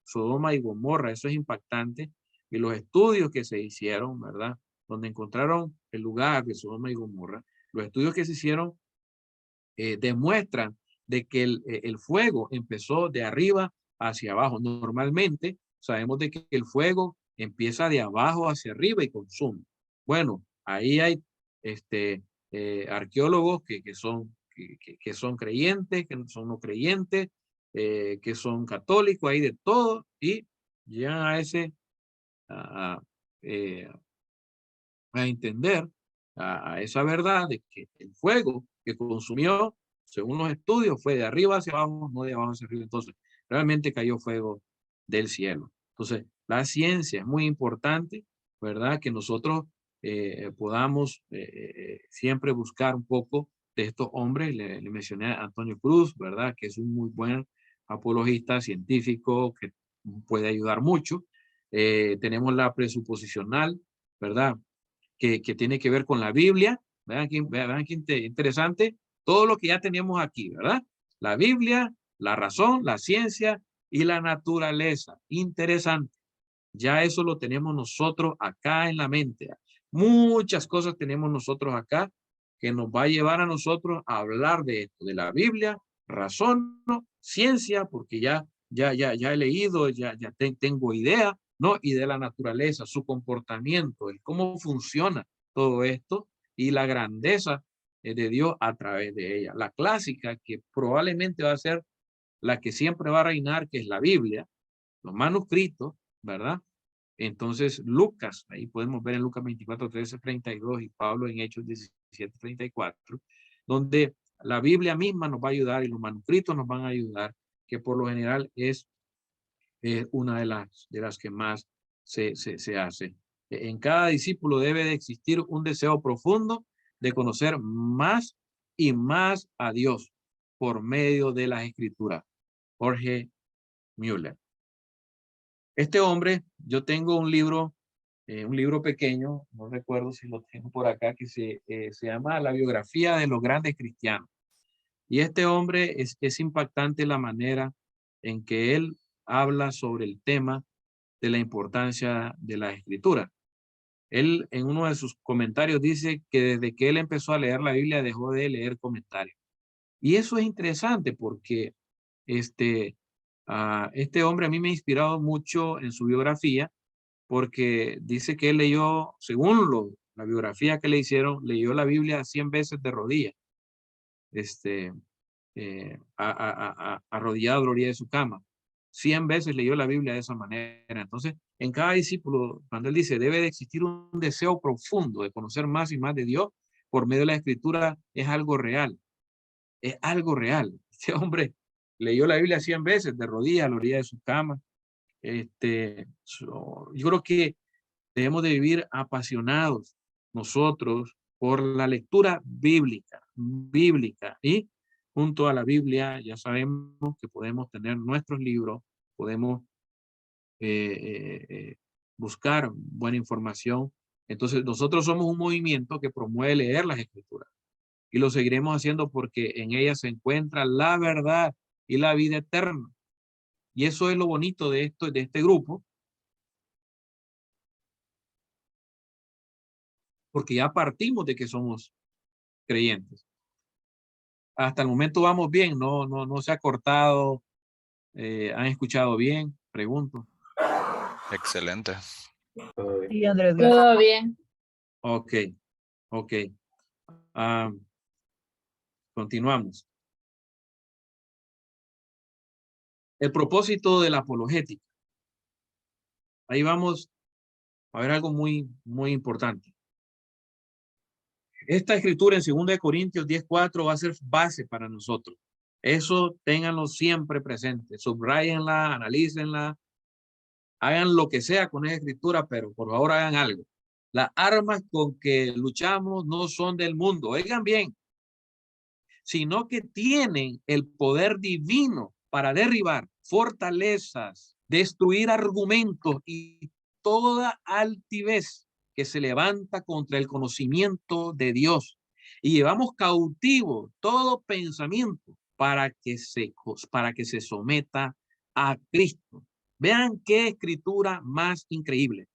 Sodoma y Gomorra, eso es impactante, y los estudios que se hicieron, ¿verdad? Donde encontraron el lugar de Sodoma y Gomorra, los estudios que se hicieron demuestran de que el fuego empezó de arriba hacia abajo. Normalmente sabemos de que el fuego empieza de abajo hacia arriba y consume. Bueno, ahí hay arqueólogos que son creyentes, que son no creyentes, que son católicos, hay de todo, y llegan a, eh, a entender a esa verdad de que el fuego que consumió, según los estudios, fue de arriba hacia abajo, no de abajo hacia arriba. Entonces, realmente cayó fuego del cielo. Entonces, la ciencia es muy importante, ¿verdad? Que nosotros podamos siempre buscar un poco de estos hombres. Le mencioné a Antonio Cruz, ¿verdad? Que es un muy buen apologista científico que puede ayudar mucho. Tenemos la presuposicional, ¿verdad? Que tiene que ver con la Biblia. Vean qué interesante. Todo lo que ya teníamos aquí, ¿verdad? La Biblia, la razón, la ciencia y la naturaleza. Interesante. Ya eso lo tenemos nosotros acá en la mente. Muchas cosas tenemos nosotros acá que nos va a llevar a nosotros a hablar de esto, de la Biblia, razón, ¿no? Ciencia, porque ya he leído, ya tengo idea, ¿no? Y de la naturaleza, su comportamiento, el cómo funciona todo esto y la grandeza de Dios a través de ella. La clásica, que probablemente va a ser la que siempre va a reinar, que es la Biblia, los manuscritos, ¿verdad? Entonces, Lucas, ahí podemos ver en Lucas 24, 13, 32 y Pablo en Hechos 17, 34, donde la Biblia misma nos va a ayudar y los manuscritos nos van a ayudar, que por lo general es una de las que más se hace. En cada discípulo debe de existir un deseo profundo de conocer más y más a Dios por medio de las escrituras. Jorge Müller. Este hombre, yo tengo un libro pequeño, no recuerdo si lo tengo por acá, que se llama La biografía de los grandes cristianos. Y este hombre es impactante la manera en que él habla sobre el tema de la importancia de la escritura. Él en uno de sus comentarios dice que desde que él empezó a leer la Biblia dejó de leer comentarios. Y eso es interesante porque este hombre a mí me ha inspirado mucho en su biografía porque dice que él leyó, según la biografía que le hicieron, leyó la Biblia 100 veces de rodillas, arrodillado a la orilla de su cama. 100 veces leyó la Biblia de esa manera. Entonces, en cada discípulo, cuando él dice, debe de existir un deseo profundo de conocer más y más de Dios por medio de la escritura, es algo real. es algo real. Este hombre leyó la Biblia 100 veces de rodillas a la orilla de su cama. Yo creo que debemos de vivir apasionados nosotros por la lectura bíblica, y junto a la Biblia ya sabemos que podemos tener nuestros libros, podemos buscar buena información. Entonces nosotros somos un movimiento que promueve leer las Escrituras y lo seguiremos haciendo porque en ellas se encuentra la verdad y la vida eterna. Y eso es lo bonito de este grupo, porque ya partimos de que somos creyentes. Hasta el momento vamos bien, no se ha cortado, han escuchado bien, pregunto. Excelente. Sí, Andrés, gracias. Todo bien. Ok. Continuamos. El propósito de la apologética. Ahí vamos a ver algo muy importante. Esta escritura en 2 Corintios 10:4 va a ser base para nosotros. Eso ténganlo siempre presente. Subrayenla, analícenla, hagan lo que sea con esa escritura, pero por favor hagan algo. Las armas con que luchamos no son del mundo, oigan bien, sino que tienen el poder divino para derribar fortalezas, destruir argumentos y toda altivez que se levanta contra el conocimiento de Dios. Y llevamos cautivo todo pensamiento para que se someta a Cristo. Vean qué escritura más increíble.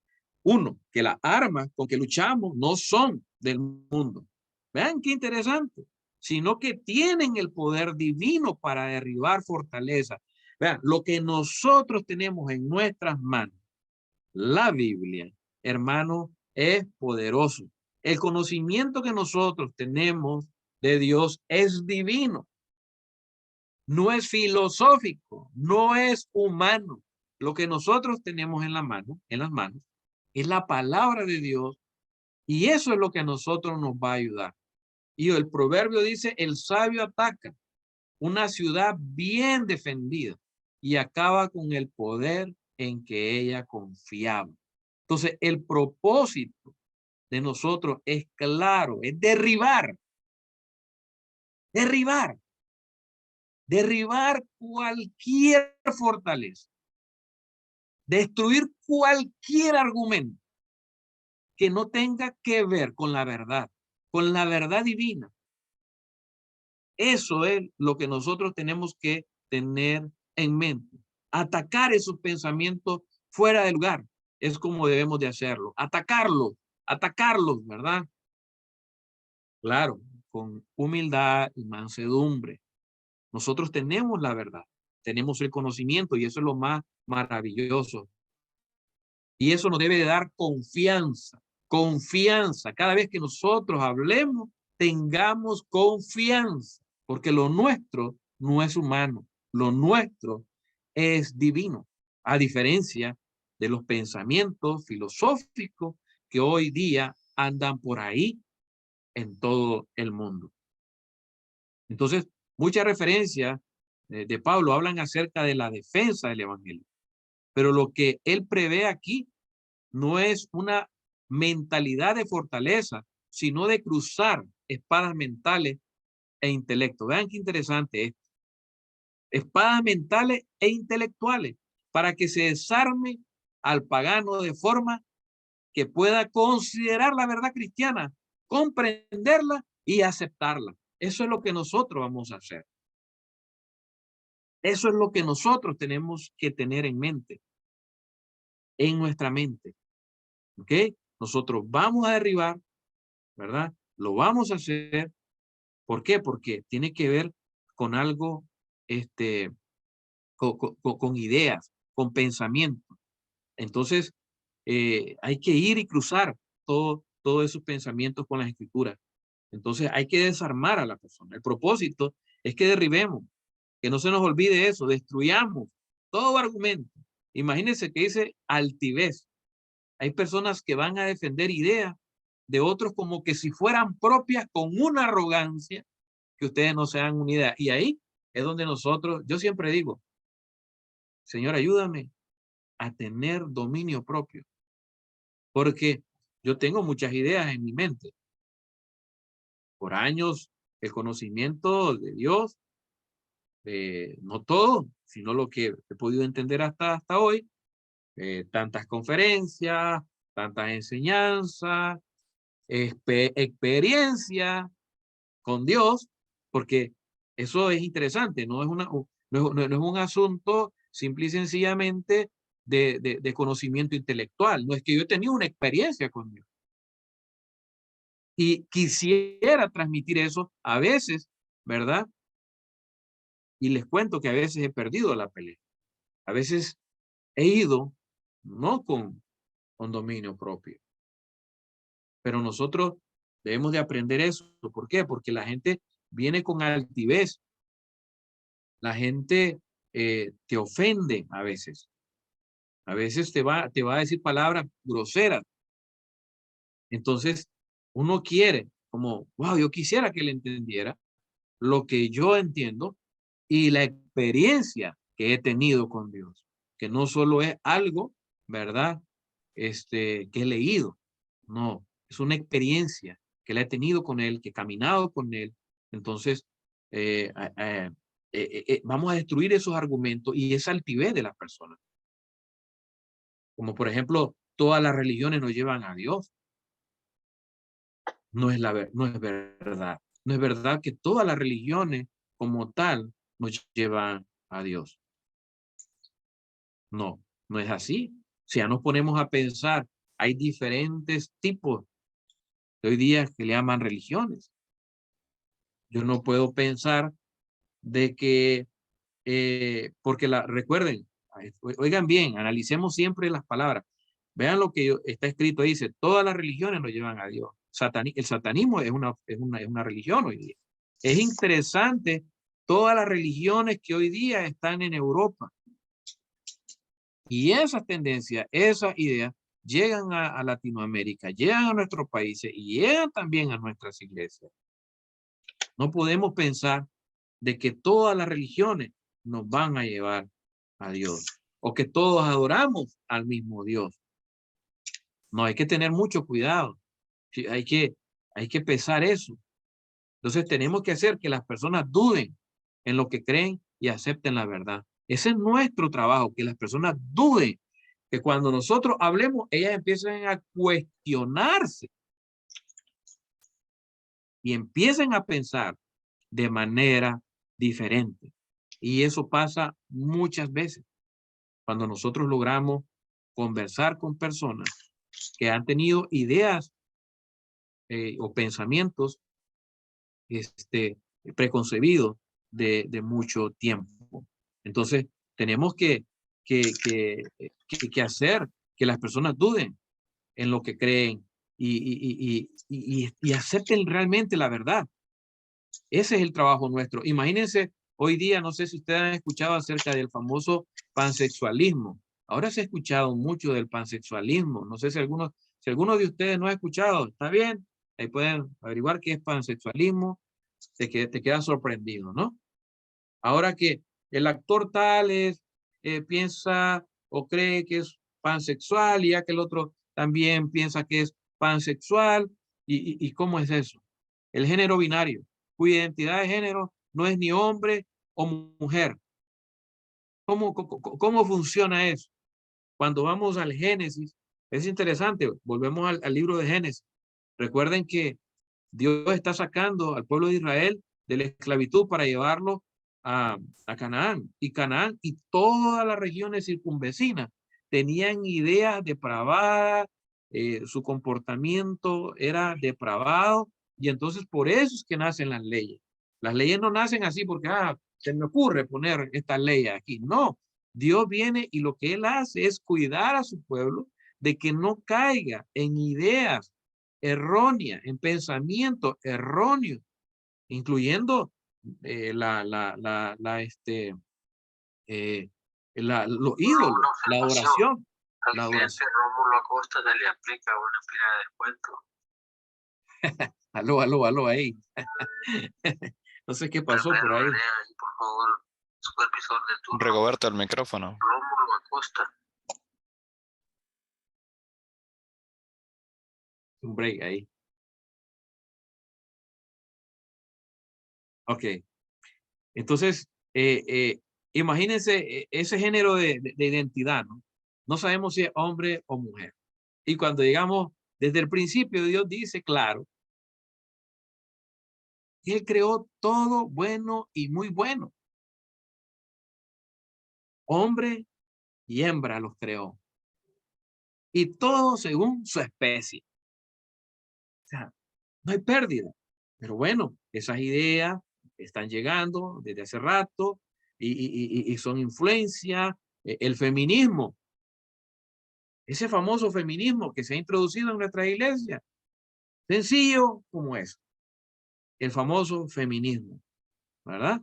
Uno, que las armas con que luchamos no son del mundo. Vean qué interesante, sino que tienen el poder divino para derribar fortalezas. Vean, lo que nosotros tenemos en nuestras manos, la Biblia, hermano, es poderoso. El conocimiento que nosotros tenemos de Dios es divino. No es filosófico, no es humano. Lo que nosotros tenemos en las manos, es la palabra de Dios, y eso es lo que a nosotros nos va a ayudar. Y el proverbio dice, el sabio ataca una ciudad bien defendida y acaba con el poder en que ella confiaba. Entonces, el propósito de nosotros es claro, es derribar cualquier fortaleza, destruir cualquier argumento que no tenga que ver con la verdad divina. Eso es lo que nosotros tenemos que tener en mente. Atacar esos pensamientos fuera de lugar es como debemos de hacerlo. Atacarlos, ¿verdad? Claro, con humildad y mansedumbre. Nosotros tenemos la verdad, tenemos el conocimiento y eso es lo más maravilloso. Y eso nos debe de dar confianza. Cada vez que nosotros hablemos, tengamos confianza, porque lo nuestro no es humano, lo nuestro es divino, a diferencia de los pensamientos filosóficos que hoy día andan por ahí en todo el mundo. Entonces, muchas referencias de Pablo hablan acerca de la defensa del evangelio, pero lo que él prevé aquí no es una mentalidad de fortaleza, sino de cruzar espadas mentales e intelecto. Vean qué interesante es. Espadas mentales e intelectuales para que se desarme al pagano de forma que pueda considerar la verdad cristiana, comprenderla y aceptarla. Eso es lo que nosotros vamos a hacer. Eso es lo que nosotros tenemos que tener en mente, en nuestra mente. ¿Ok? Nosotros vamos a derribar, ¿verdad? Lo vamos a hacer. ¿Por qué? Porque tiene que ver con algo, con ideas, con pensamientos. Entonces, hay que ir y cruzar todos esos pensamientos con las escrituras. Entonces, hay que desarmar a la persona. El propósito es que derribemos, que no se nos olvide eso, destruyamos todo argumento. Imagínense que dice altivez. Hay personas que van a defender ideas de otros como que si fueran propias, con una arrogancia que ustedes no se dan una idea. Y ahí es donde nosotros, yo siempre digo, Señor, ayúdame a tener dominio propio, porque yo tengo muchas ideas en mi mente. Por años, el conocimiento de Dios, no todo, sino lo que he podido entender hasta hoy, tantas conferencias, tantas enseñanzas, experiencia con Dios, porque eso es interesante, no es, no es un asunto simple y sencillamente de conocimiento intelectual, no es que yo he tenido una experiencia con Dios. Y quisiera transmitir eso a veces, ¿verdad? Y les cuento que a veces he perdido la pelea. A veces he ido no con dominio propio. Pero nosotros debemos de aprender eso. ¿Por qué? Porque la gente viene con altivez. La gente te ofende a veces. A veces te va a decir palabras groseras. Entonces, uno quiere, como, wow, yo quisiera que le entendiera lo que yo entiendo y la experiencia que he tenido con Dios. Que no solo es algo, ¿verdad? Que he leído. No, es una experiencia que la he tenido con Él, que he caminado con Él. Entonces, vamos a destruir esos argumentos y esa altivez de las personas. Como por ejemplo, todas las religiones nos llevan a Dios. No es verdad. No es verdad que todas las religiones como tal nos llevan a Dios. No, no es así. Si ya nos ponemos a pensar, hay diferentes tipos de hoy día que le llaman religiones. Yo no puedo pensar de que, porque recuerden, oigan bien, analicemos siempre las palabras. Vean lo que está escrito, dice, todas las religiones nos llevan a Dios. El satanismo es una religión hoy día. Es interesante todas las religiones que hoy día están en Europa. Y esas tendencias, esas ideas, llegan a Latinoamérica, llegan a nuestros países y llegan también a nuestras iglesias. No podemos pensar de que todas las religiones nos van a llevar a Dios o que todos adoramos al mismo Dios. No, hay que tener mucho cuidado. Hay que pesar eso. Entonces tenemos que hacer que las personas duden en lo que creen y acepten la verdad. Ese es nuestro trabajo, que las personas duden, que cuando nosotros hablemos, ellas empiecen a cuestionarse y empiecen a pensar de manera diferente. Y eso pasa muchas veces cuando nosotros logramos conversar con personas que han tenido ideas o pensamientos preconcebidos de mucho tiempo. Entonces, tenemos que hacer que las personas duden en lo que creen y acepten realmente la verdad. Ese es el trabajo nuestro. Imagínense, hoy día, no sé si ustedes han escuchado acerca del famoso pansexualismo. Ahora se ha escuchado mucho del pansexualismo. No sé si alguno de ustedes no ha escuchado. ¿Está bien? Ahí pueden averiguar qué es pansexualismo. Te quedas sorprendido, ¿no? Ahora que el actor tal piensa o cree que es pansexual y ya que el otro también piensa que es pansexual. ¿Y cómo es eso? El género binario, cuya identidad de género no es ni hombre o mujer. ¿Cómo funciona eso? Cuando vamos al Génesis, es interesante, volvemos al libro de Génesis. Recuerden que Dios está sacando al pueblo de Israel de la esclavitud para llevarlo a Canaán. Y Canaán y todas las regiones circunvecinas tenían ideas depravadas, su comportamiento era depravado, y entonces por eso es que nacen las leyes. Las leyes no nacen así porque, se me ocurre poner esta ley aquí. No, Dios viene y lo que Él hace es cuidar a su pueblo de que no caiga en ideas erróneas, en pensamientos erróneos, incluyendo los ídolos, la adoración. La adoración. Rómulo Acosta le aplica una pila de descuento. Aló, ahí. No sé qué pasó por ahí. Lea ahí, por favor, supervisor de turno. Rigoberto, el micrófono. Rómulo Acosta. Un break ahí. Ok. Entonces, imagínense ese género de identidad, ¿no? No sabemos si es hombre o mujer. Y cuando llegamos, desde el principio, Dios dice claro, que Él creó todo bueno y muy bueno. Hombre y hembra los creó. Y todo según su especie. O sea, no hay pérdida. Pero bueno, esas ideas están llegando desde hace rato y son influencia. El feminismo, ese famoso feminismo que se ha introducido en nuestra iglesia, sencillo como es, el famoso feminismo, ¿verdad?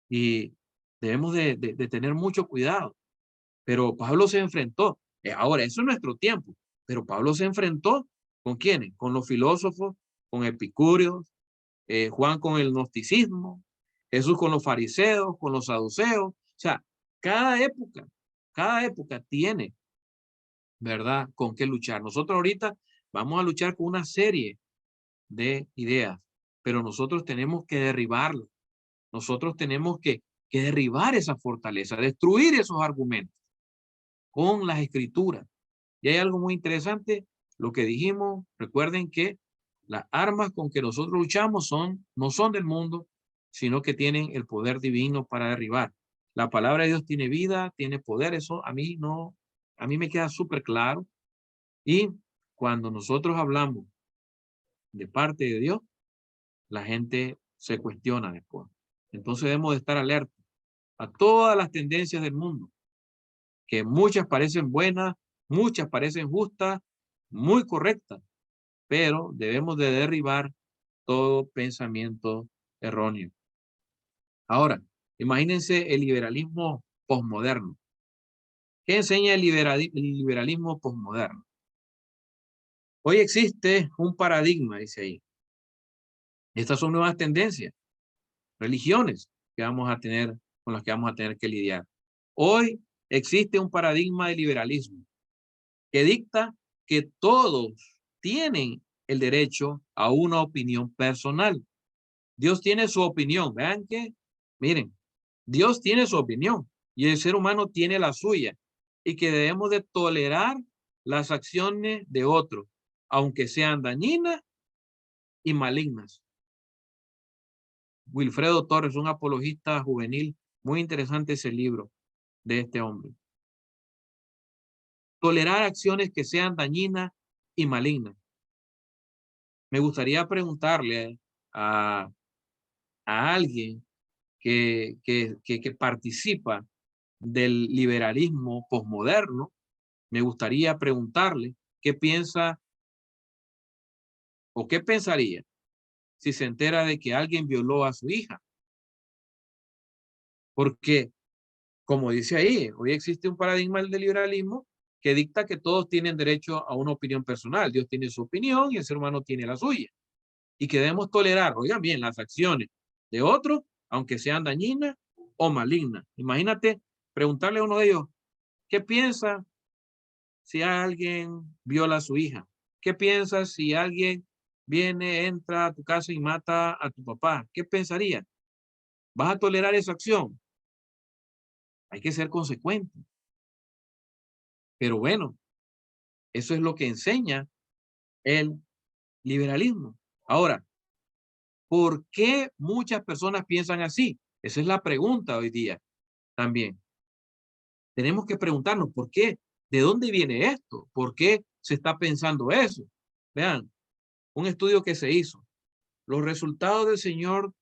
Y debemos de tener mucho cuidado. Pero Pablo se enfrentó. Ahora, eso es nuestro tiempo. Pero Pablo se enfrentó ¿con quiénes? Con los filósofos, con epicúreos, Juan con el gnosticismo, Jesús con los fariseos, con los saduceos. O sea, cada época tiene, ¿verdad?, con qué luchar. Nosotros ahorita vamos a luchar con una serie de ideas, pero nosotros tenemos que derribarlas. Nosotros tenemos que derribar esa fortaleza, destruir esos argumentos con las escrituras. Y hay algo muy interesante, lo que dijimos, recuerden que las armas con que nosotros luchamos no son del mundo, sino que tienen el poder divino para derribar. La palabra de Dios tiene vida, tiene poder, eso a mí me queda súper claro. Y cuando nosotros hablamos de parte de Dios, la gente se cuestiona después. Entonces debemos de estar alerta a todas las tendencias del mundo, que muchas parecen buenas, muchas parecen justas, muy correctas, pero debemos de derribar todo pensamiento erróneo. Ahora, imagínense el liberalismo posmoderno. ¿Qué enseña el liberalismo posmoderno? Hoy existe un paradigma, dice ahí. Estas son nuevas tendencias, religiones que vamos a tener, con las que vamos a tener que lidiar. Hoy existe un paradigma de liberalismo que dicta que todos tienen el derecho a una opinión personal. Dios tiene su opinión. Vean que, miren, Dios tiene su opinión y el ser humano tiene la suya y que debemos de tolerar las acciones de otros, aunque sean dañinas y malignas. Wilfredo Torres, un apologista juvenil, muy interesante ese libro de este hombre. Tolerar acciones que sean dañinas y malignas. Me gustaría preguntarle a alguien que participa del liberalismo posmoderno, me gustaría preguntarle qué piensa o qué pensaría si se entera de que alguien violó a su hija. Porque, como dice ahí, hoy existe un paradigma del liberalismo que dicta que todos tienen derecho a una opinión personal. Dios tiene su opinión y el ser humano tiene la suya. Y que debemos tolerar, oigan bien, las acciones de otros, aunque sean dañinas o malignas. Imagínate preguntarle a uno de ellos, ¿qué piensa si alguien viola a su hija? ¿Qué piensas si alguien viene, entra a tu casa y mata a tu papá? ¿Qué pensaría? ¿Vas a tolerar esa acción? Hay que ser consecuente. Pero bueno, eso es lo que enseña el liberalismo. Ahora, ¿por qué muchas personas piensan así? Esa es la pregunta hoy día también. Tenemos que preguntarnos por qué, de dónde viene esto, por qué se está pensando eso. Vean, un estudio que se hizo. Los resultados del señor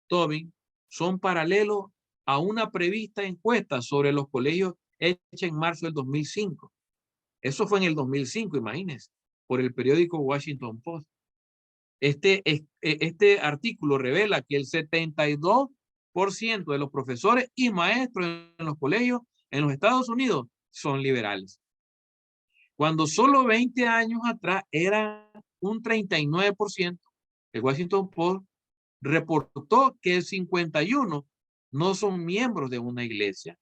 Tobin son paralelos a una prevista encuesta sobre los colegios hecha en marzo del 2005. Eso fue en el 2005, imagínense, por el periódico Washington Post. Este artículo revela que el 72% de los profesores y maestros en los colegios en los Estados Unidos son liberales. Cuando solo 20 años atrás era un 39%, el Washington Post reportó que el 51 no son miembros de una iglesia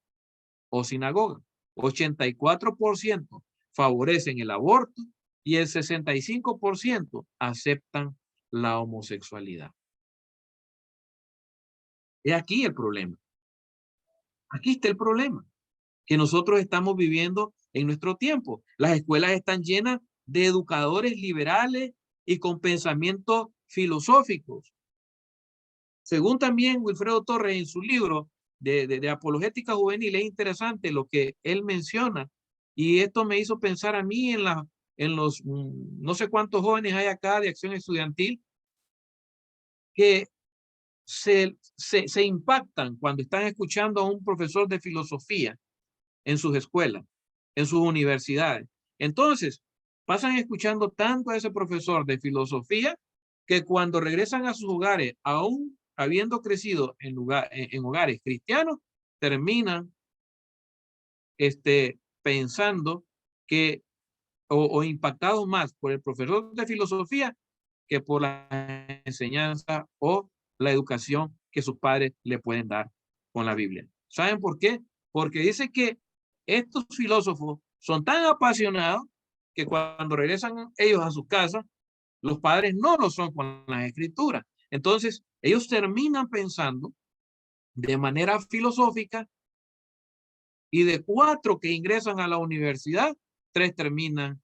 o sinagoga. 84% favorecen el aborto y el 65% aceptan la homosexualidad. Y aquí el problema. Aquí está el problema que nosotros estamos viviendo en nuestro tiempo. Las escuelas están llenas de educadores liberales y con pensamientos filosóficos. Según también Wilfredo Torres en su libro de Apologética Juvenil, es interesante lo que él menciona, y esto me hizo pensar a mí en los no sé cuántos jóvenes hay acá de Acción Estudiantil que se impactan cuando están escuchando a un profesor de filosofía en sus escuelas, en sus universidades. Entonces, pasan escuchando tanto a ese profesor de filosofía que cuando regresan a sus hogares, aún habiendo crecido en hogares cristianos, terminan pensando que o impactados más por el profesor de filosofía que por la enseñanza o la educación que sus padres le pueden dar con la Biblia. ¿Saben por qué? Porque dice que estos filósofos son tan apasionados que cuando regresan ellos a sus casas, los padres no lo son con las escrituras. Entonces, ellos terminan pensando de manera filosófica y de 4 que ingresan a la universidad, 3 terminan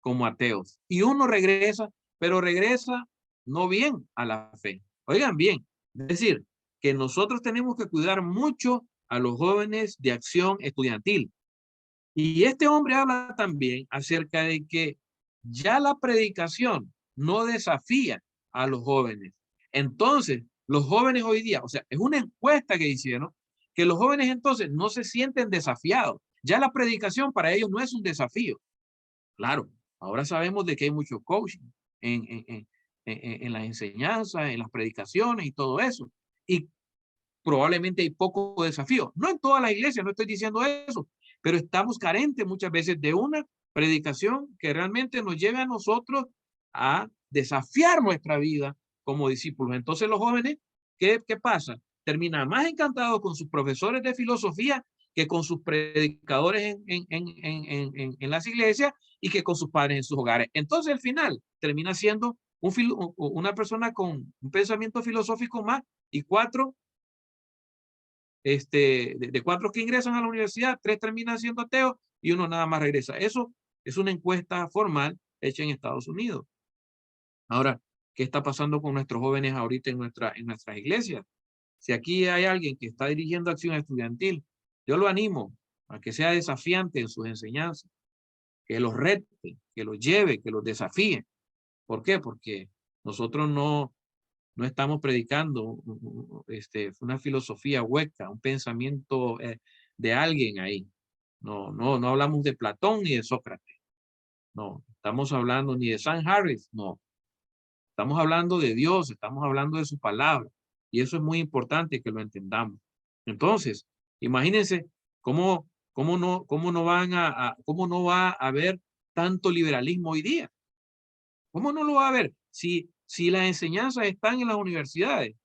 como ateos. Y uno regresa, pero regresa no bien a la fe. Oigan bien, es decir, que nosotros tenemos que cuidar mucho a los jóvenes de Acción Estudiantil. Y este hombre habla también acerca de que ya la predicación no desafía a los jóvenes. Entonces, los jóvenes hoy día, o sea, es una encuesta que hicieron, que los jóvenes entonces no se sienten desafiados. Ya la predicación para ellos no es un desafío. Claro, ahora sabemos de que hay mucho coaching en las enseñanzas, en las predicaciones y todo eso. Y probablemente hay poco desafío. No en todas las iglesias, no estoy diciendo eso, pero estamos carentes muchas veces de una predicación que realmente nos lleve a nosotros a desafiar nuestra vida como discípulos. Entonces los jóvenes, ¿qué pasa? Terminan más encantados con sus profesores de filosofía que con sus predicadores en las iglesias y que con sus padres en sus hogares. Entonces al final termina siendo una persona con un pensamiento filosófico más y 4 de 4 que ingresan a la universidad, 3 terminan siendo ateos y 1 nada más regresa. Eso es una encuesta formal hecha en Estados Unidos. Ahora, ¿qué está pasando con nuestros jóvenes ahorita en nuestras iglesias? Si aquí hay alguien que está dirigiendo Acción Estudiantil, yo lo animo a que sea desafiante en sus enseñanzas, que los rete, que los lleve, que los desafíe. ¿Por qué? Porque nosotros no estamos predicando una filosofía hueca, un pensamiento de alguien ahí. No hablamos de Platón ni de Sócrates. No, estamos hablando ni de Sam Harris, no. Estamos hablando de Dios, estamos hablando de su palabra. Y eso es muy importante que lo entendamos. Entonces, imagínense cómo no va a haber tanto liberalismo hoy día. ¿Cómo no lo va a haber? Si las enseñanzas están en las universidades,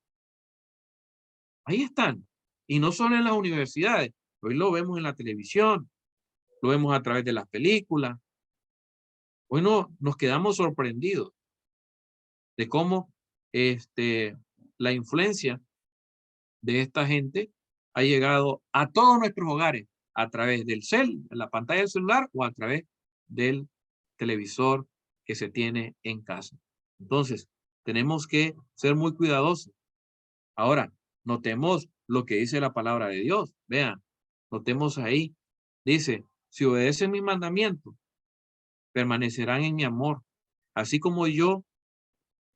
ahí están. Y no solo en las universidades. Hoy lo vemos en la televisión, lo vemos a través de las películas. Hoy nos quedamos sorprendidos de cómo la influencia de esta gente ha llegado a todos nuestros hogares a través de la pantalla del celular o a través del televisor que se tiene en casa. Entonces, tenemos que ser muy cuidadosos. Ahora, notemos lo que dice la palabra de Dios. Vean, notemos ahí. Dice, si obedecen mis mandamientos, permanecerán en mi amor, así como yo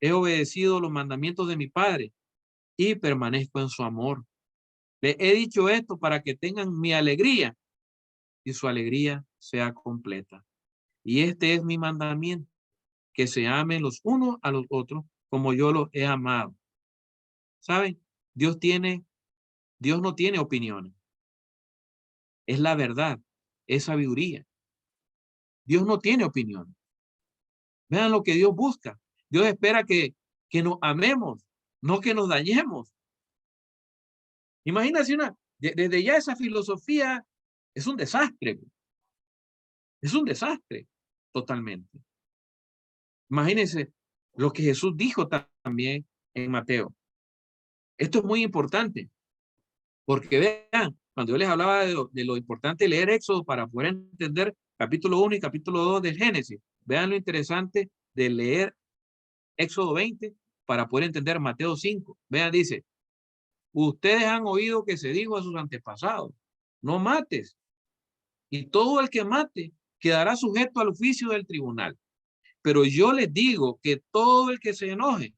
he obedecido los mandamientos de mi Padre y permanezco en su amor. Le he dicho esto para que tengan mi alegría y su alegría sea completa. Y este es mi mandamiento, que se amen los unos a los otros como yo los he amado. ¿Saben? Dios no tiene opiniones. Es la verdad, es sabiduría. Dios no tiene opinión. Vean lo que Dios busca. Dios espera que nos amemos, no que nos dañemos. Imagínate desde ya esa filosofía es un desastre. Es un desastre totalmente. Imagínense lo que Jesús dijo también en Mateo. Esto es muy importante, porque vean, cuando yo les hablaba de lo importante de leer Éxodo para poder entender capítulo 1 y capítulo 2 de Génesis, vean lo interesante de leer Éxodo 20 para poder entender Mateo 5. Vean, dice, ustedes han oído que se dijo a sus antepasados, no mates, y todo el que mate quedará sujeto al juicio del tribunal. Pero yo les digo que todo el que se enoje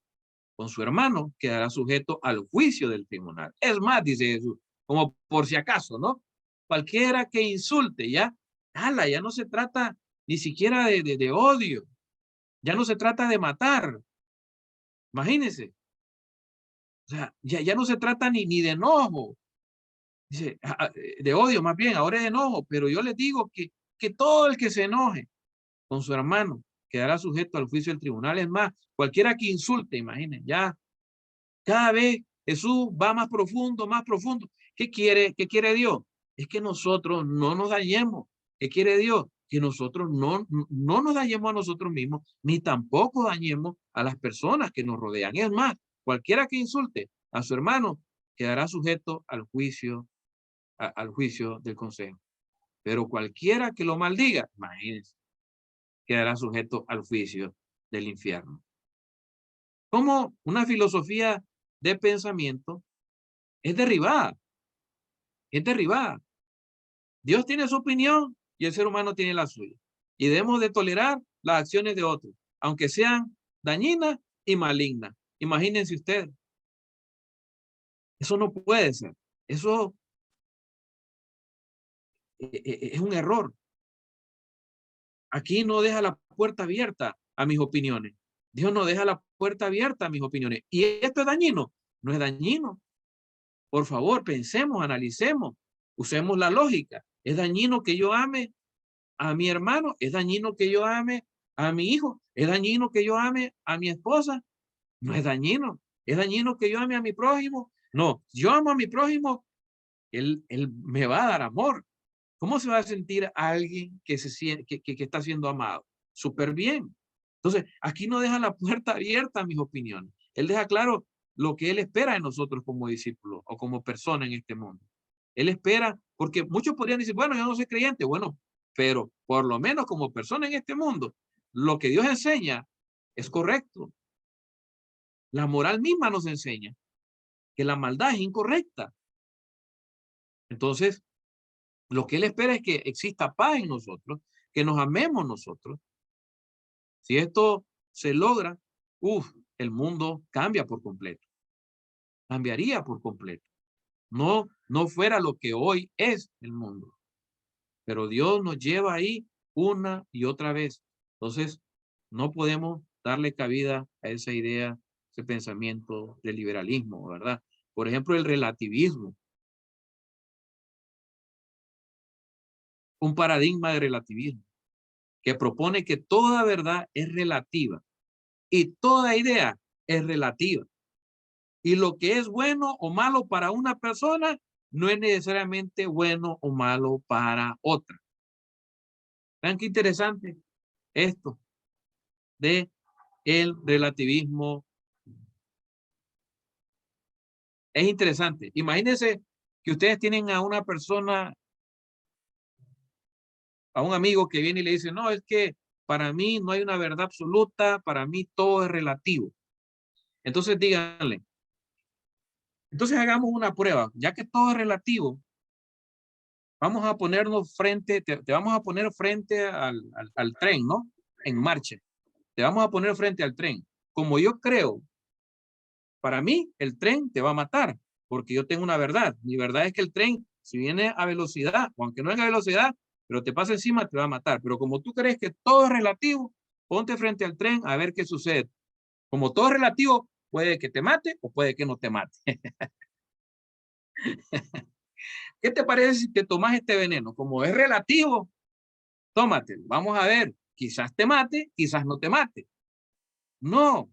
con su hermano quedará sujeto al juicio del tribunal. Es más, dice Jesús, como por si acaso, ¿no? Cualquiera que insulte, ya no se trata ni siquiera de odio, ya no se trata de matar. Imagínense. O sea, ya no se trata ni de enojo, dice, de odio más bien, ahora es de enojo, pero yo les digo que todo el que se enoje con su hermano quedará sujeto al juicio del tribunal. Es más, cualquiera que insulte, imaginen, ya cada vez Jesús va más profundo, más profundo. ¿Qué quiere Dios? Es que nosotros no nos dañemos. ¿Qué quiere Dios? Que nosotros no nos dañemos a nosotros mismos, ni tampoco dañemos a las personas que nos rodean. Es más, cualquiera que insulte a su hermano quedará sujeto al juicio del consejo. Pero cualquiera que lo maldiga, imagínense, quedará sujeto al juicio del infierno. Como una filosofía de pensamiento es derribada. Es derribada. Dios tiene su opinión y el ser humano tiene la suya. Y debemos de tolerar las acciones de otros, aunque sean dañinas y malignas. Imagínense ustedes. Eso no puede ser. Eso es un error. Aquí no deja la puerta abierta a mis opiniones. Dios no deja la puerta abierta a mis opiniones. ¿Y esto es dañino? No es dañino. Por favor, pensemos, analicemos, usemos la lógica. ¿Es dañino que yo ame a mi hermano? ¿Es dañino que yo ame a mi hijo? ¿Es dañino que yo ame a mi esposa? No es dañino. ¿Es dañino que yo ame a mi prójimo? No, yo amo a mi prójimo, él me va a dar amor. ¿Cómo se va a sentir alguien que está siendo amado? Súper bien. Entonces, aquí no deja la puerta abierta a mis opiniones. Él deja claro lo que él espera de nosotros como discípulos o como persona en este mundo. Él espera, porque muchos podrían decir, bueno, yo no soy creyente. Bueno, pero por lo menos como persona en este mundo, lo que Dios enseña es correcto. La moral misma nos enseña que la maldad es incorrecta. Entonces, lo que él espera es que exista paz en nosotros, que nos amemos nosotros. Si esto se logra, el mundo cambia por completo. Cambiaría por completo. No fuera lo que hoy es el mundo. Pero Dios nos lleva ahí una y otra vez. Entonces, no podemos darle cabida a esa idea, ese pensamiento del liberalismo, ¿verdad? Por ejemplo, el relativismo. Un paradigma de relativismo que propone que toda verdad es relativa y toda idea es relativa. Y lo que es bueno o malo para una persona no es necesariamente bueno o malo para otra. Vean qué interesante esto de el relativismo. Es interesante. Imagínense que ustedes tienen a una persona, a un amigo que viene y le dice, no, es que para mí no hay una verdad absoluta, para mí todo es relativo. Entonces díganle, entonces hagamos una prueba, ya que todo es relativo, vamos a ponernos frente, te vamos a poner frente al tren, ¿no? En marcha. Te vamos a poner frente al tren. Como yo creo, para mí el tren te va a matar, porque yo tengo una verdad. Mi verdad es que el tren, si viene a velocidad, o aunque no venga a velocidad, pero te pasa encima, te va a matar. Pero como tú crees que todo es relativo, ponte frente al tren a ver qué sucede. Como todo es relativo, puede que te mate o puede que no te mate. ¿Qué te parece si te tomas este veneno? Como es relativo, tómatelo. Vamos a ver, quizás te mate, quizás no te mate. No,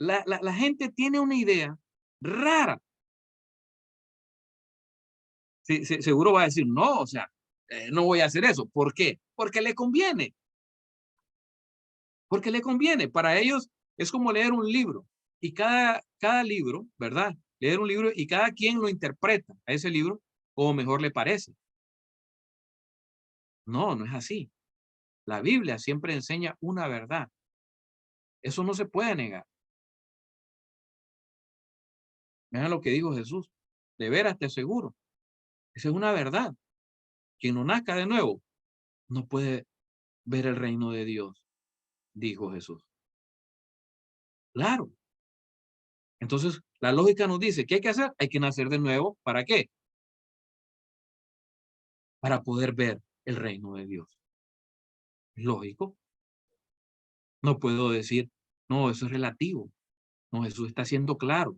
La gente tiene una idea rara. Seguro va a decir, no, o sea, no voy a hacer eso. ¿Por qué? Porque le conviene. Porque le conviene. Para ellos es como leer un libro. Y cada libro, ¿verdad? Leer un libro y cada quien lo interpreta a ese libro como mejor le parece. No, no es así. La Biblia siempre enseña una verdad. Eso no se puede negar. Vean lo que dijo Jesús. De veras te aseguro. Esa es una verdad. Quien no nazca de nuevo no puede ver el reino de Dios, dijo Jesús. Claro. Entonces, la lógica nos dice, ¿qué hay que hacer? Hay que nacer de nuevo. ¿Para qué? Para poder ver el reino de Dios. Lógico. No puedo decir, no, eso es relativo. No, Jesús está siendo claro.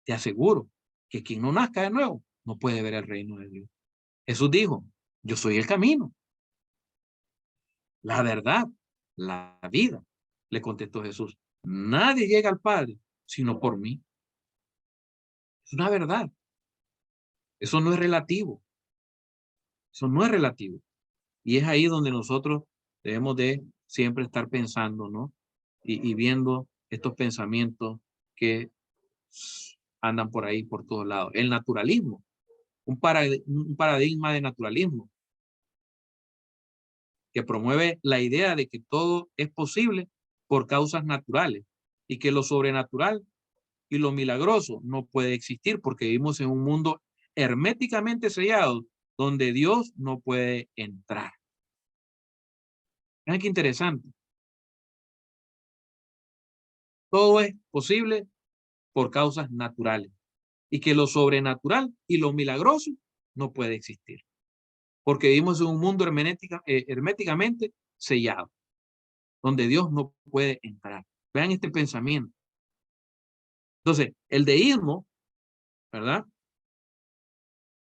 Te aseguro que quien no nazca de nuevo no puede ver el reino de Dios. Jesús dijo, yo soy el camino, la verdad, la vida. Le contestó Jesús, nadie llega al Padre sino por mí. Es una verdad. Eso no es relativo. Eso no es relativo. Y es ahí donde nosotros debemos de siempre estar pensando, ¿no? Y viendo estos pensamientos que andan por ahí, por todos lados. El naturalismo, un paradigma de naturalismo que promueve la idea de que todo es posible por causas naturales y que lo sobrenatural y lo milagroso no puede existir porque vivimos en un mundo herméticamente sellado donde Dios no puede entrar. Vean qué interesante. Todo es posible por causas naturales y que lo sobrenatural y lo milagroso no puede existir porque vivimos en un mundo herméticamente sellado donde Dios no puede entrar. Vean este pensamiento. Entonces, el deísmo, ¿verdad?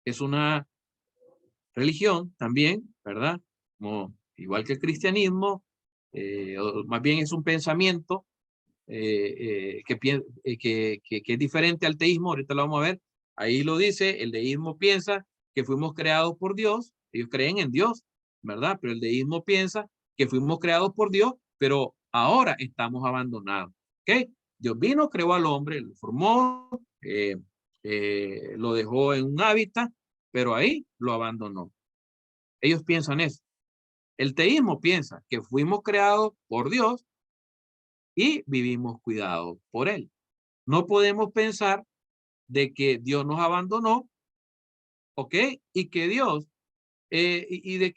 Es una religión también, ¿verdad? Como, igual que el cristianismo, o más bien es un pensamiento que es diferente al teísmo. Ahorita lo vamos a ver. Ahí lo dice, el deísmo piensa que fuimos creados por Dios. Ellos creen en Dios, ¿verdad? Pero el deísmo piensa que fuimos creados por Dios, pero ahora estamos abandonados. ¿Ok? Dios vino, creó al hombre, lo formó, lo dejó en un hábitat, pero ahí lo abandonó. Ellos piensan eso. El teísmo piensa que fuimos creados por Dios y vivimos cuidados por él. No podemos pensar de que Dios nos abandonó, ¿ok? Y que Dios, y de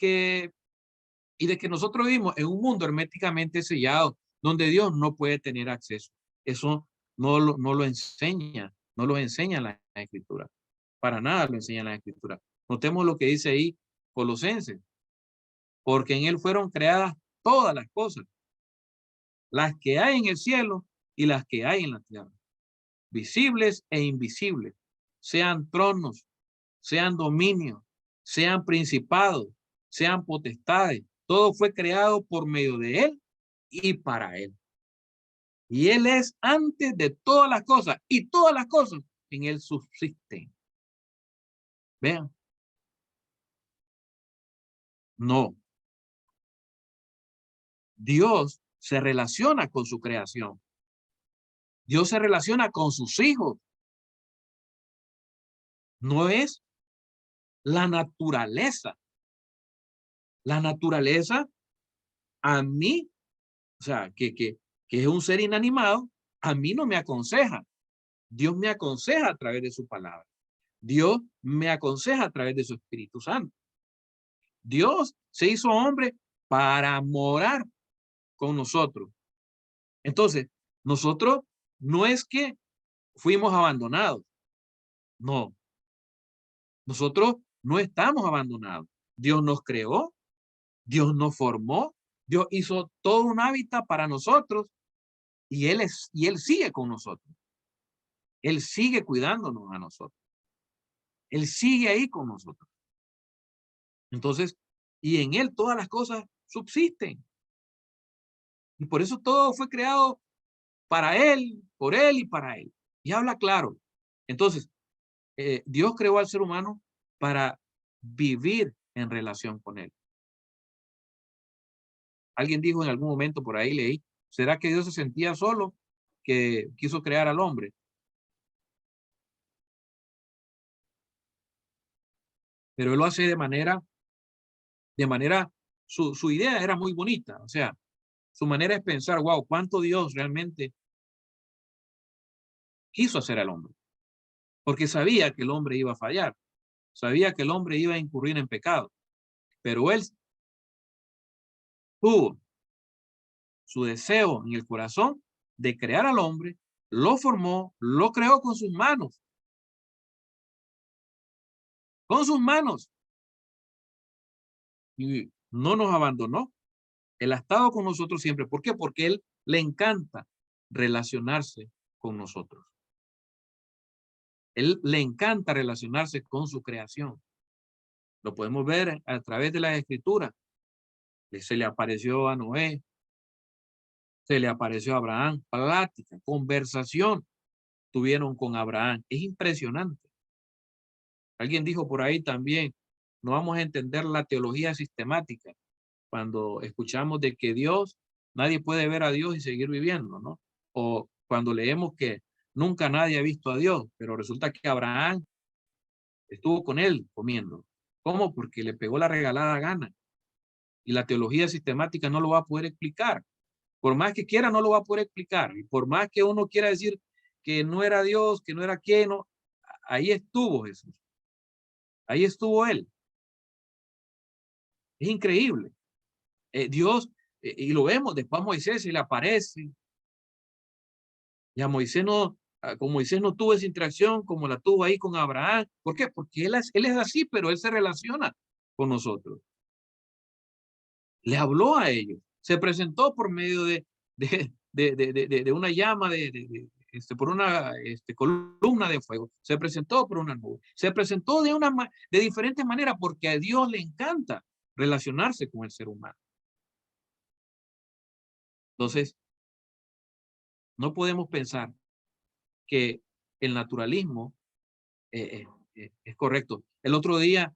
que nosotros vivimos en un mundo herméticamente sellado, donde Dios no puede tener acceso. Eso no lo enseña, no lo enseña la Escritura. Para nada lo enseña la Escritura. Notemos lo que dice ahí Colosenses, porque en él fueron creadas todas las cosas, las que hay en el cielo y las que hay en la tierra, visibles e invisibles, sean tronos, sean dominios, sean principados, sean potestades. Todo fue creado por medio de él y para él. Y él es antes de todas las cosas y todas las cosas en él subsisten. Vean. No. Dios se relaciona con su creación. Dios se relaciona con sus hijos. No es la naturaleza. La naturaleza a mí, o sea, que es un ser inanimado, a mí no me aconseja. Dios me aconseja a través de su palabra. Dios me aconseja a través de su Espíritu Santo. Dios se hizo hombre para morar con nosotros. Entonces, nosotros no es que fuimos abandonados. No. Nosotros no estamos abandonados. Dios nos creó, Dios nos formó, Dios hizo todo un hábitat para nosotros y Él sigue con nosotros. Él sigue cuidándonos a nosotros. Él sigue ahí con nosotros. Entonces, y en Él todas las cosas subsisten. Y por eso todo fue creado para Él por Él y para Él. Y habla claro. Entonces, Dios creó al ser humano para vivir en relación con Él. Alguien dijo en algún momento, por ahí leí, ¿será que Dios se sentía solo que quiso crear al hombre? Pero Él lo hace de manera, su idea era muy bonita. O sea, su manera es pensar, wow, cuánto Dios realmente quiso hacer al hombre. Porque sabía que el hombre iba a fallar. Sabía que el hombre iba a incurrir en pecado. Pero Él tuvo su deseo en el corazón de crear al hombre, lo formó, lo creó con sus manos. Con sus manos. Y no nos abandonó. Él ha estado con nosotros siempre. ¿Por qué? Porque Él le encanta relacionarse con nosotros. Él le encanta relacionarse con su creación. Lo podemos ver a través de las escrituras. Se le apareció a Noé, se le apareció a Abraham, plática, conversación tuvieron con Abraham. Es impresionante. Alguien dijo por ahí también, no vamos a entender la teología sistemática cuando escuchamos de que Dios, nadie puede ver a Dios y seguir viviendo, ¿no? O cuando leemos que nunca nadie ha visto a Dios, pero resulta que Abraham estuvo con él comiendo. ¿Cómo? Porque le pegó la regalada gana. Y la teología sistemática no lo va a poder explicar. Por más que quiera, no lo va a poder explicar. Y por más que uno quiera decir que no era Dios, que no era quién, no, ahí estuvo Jesús. Ahí estuvo Él. Es increíble. Dios, y lo vemos, después a Moisés se le aparece. Y a Moisés no, con Moisés no tuvo esa interacción como la tuvo ahí con Abraham. ¿Por qué? Porque él es así, pero Él se relaciona con nosotros. Le habló a ellos. Se presentó por medio de una llama, por una columna de fuego. Se presentó por una nube. Se presentó de diferentes maneras porque a Dios le encanta relacionarse con el ser humano. Entonces, no podemos pensar que el naturalismo es correcto. El otro día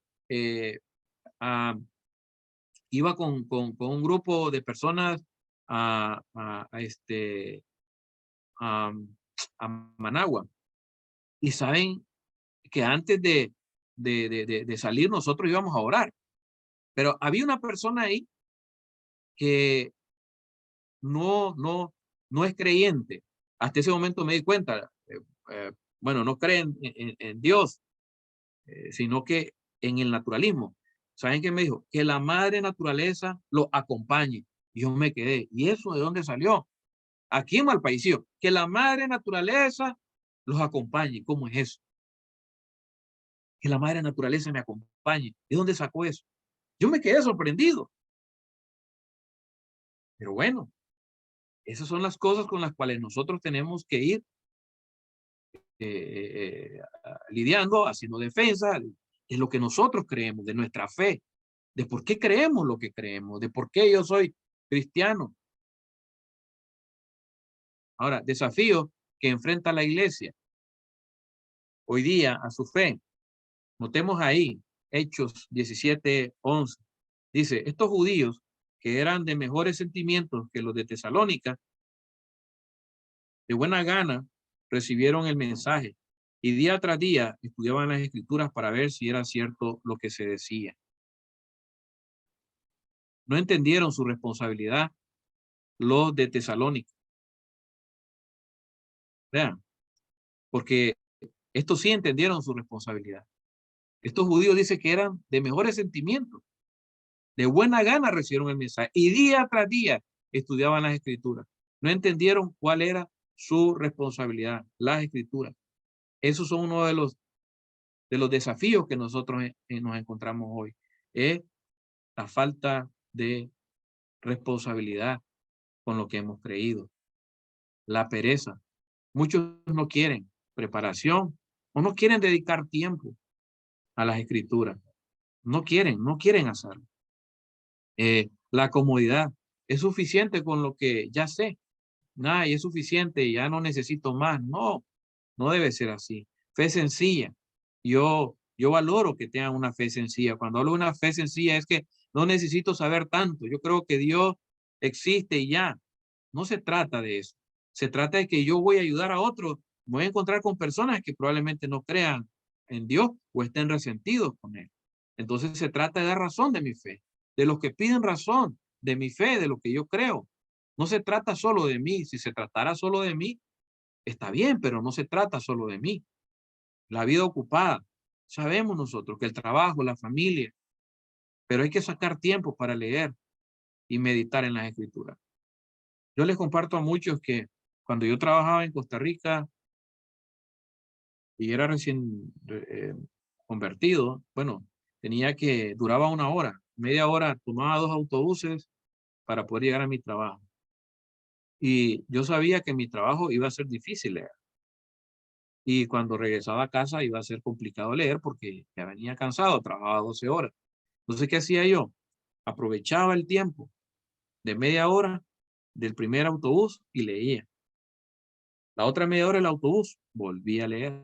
iba con un grupo de personas a Managua. Y saben que antes de salir nosotros íbamos a orar. Pero había una persona ahí que no es creyente. Hasta ese momento me di cuenta, bueno, no creen en Dios, sino que en el naturalismo. ¿Saben qué me dijo? Que la madre naturaleza lo acompañe. Y yo me quedé. ¿Y eso de dónde salió? Aquí en Malpaisillo. Que la madre naturaleza los acompañe. ¿Cómo es eso? Que la madre naturaleza me acompañe. ¿De dónde sacó eso? Yo me quedé sorprendido. Pero bueno, esas son las cosas con las cuales nosotros tenemos que ir lidiando, haciendo defensa de lo que nosotros creemos, de nuestra fe, de por qué creemos lo que creemos, de por qué yo soy cristiano. Ahora, desafío que enfrenta la iglesia hoy día a su fe. Notemos ahí, Hechos 17:11. Dice, estos judíos que eran de mejores sentimientos que los de Tesalónica, de buena gana recibieron el mensaje y día tras día estudiaban las escrituras para ver si era cierto lo que se decía. No entendieron su responsabilidad los de Tesalónica. Vean, porque estos sí entendieron su responsabilidad. Estos judíos dicen que eran de mejores sentimientos, de buena gana recibieron el mensaje y día tras día estudiaban las escrituras. No entendieron cuál era su responsabilidad, las escrituras. Esos son uno de los desafíos que nosotros nos encontramos hoy. Es la falta de responsabilidad con lo que hemos creído. La pereza. Muchos no quieren preparación o no quieren dedicar tiempo a las escrituras. No quieren hacerlo. La comodidad. Es suficiente con lo que ya sé. nada, y es suficiente, ya no necesito más. No, no debe ser así. Fe sencilla. Yo valoro que tengan una fe sencilla. Cuando hablo de una fe sencilla es que no necesito saber tanto. Yo creo que Dios existe y ya. No se trata de eso. Se trata de que yo voy a ayudar a otros. Me voy a encontrar con personas que probablemente no crean en Dios o estén resentidos con Él. Entonces se trata de dar razón de mi fe, de los que piden razón de mi fe, de lo que yo creo. No se trata solo de mí. Si se tratara solo de mí, está bien, pero no se trata solo de mí. La vida ocupada. Sabemos nosotros que el trabajo, la familia, pero hay que sacar tiempo para leer y meditar en las escrituras. Yo les comparto a muchos que cuando yo trabajaba en Costa Rica y era recién convertido, bueno, duraba 1 hora, media hora, tomaba 2 autobuses para poder llegar a mi trabajo. Y yo sabía que mi trabajo iba a ser difícil leer. Y cuando regresaba a casa iba a ser complicado leer porque ya venía cansado, trabajaba 12 horas. Entonces, ¿qué hacía yo? Aprovechaba el tiempo de media hora del primer autobús y leía. La otra media hora del autobús, volvía a leer.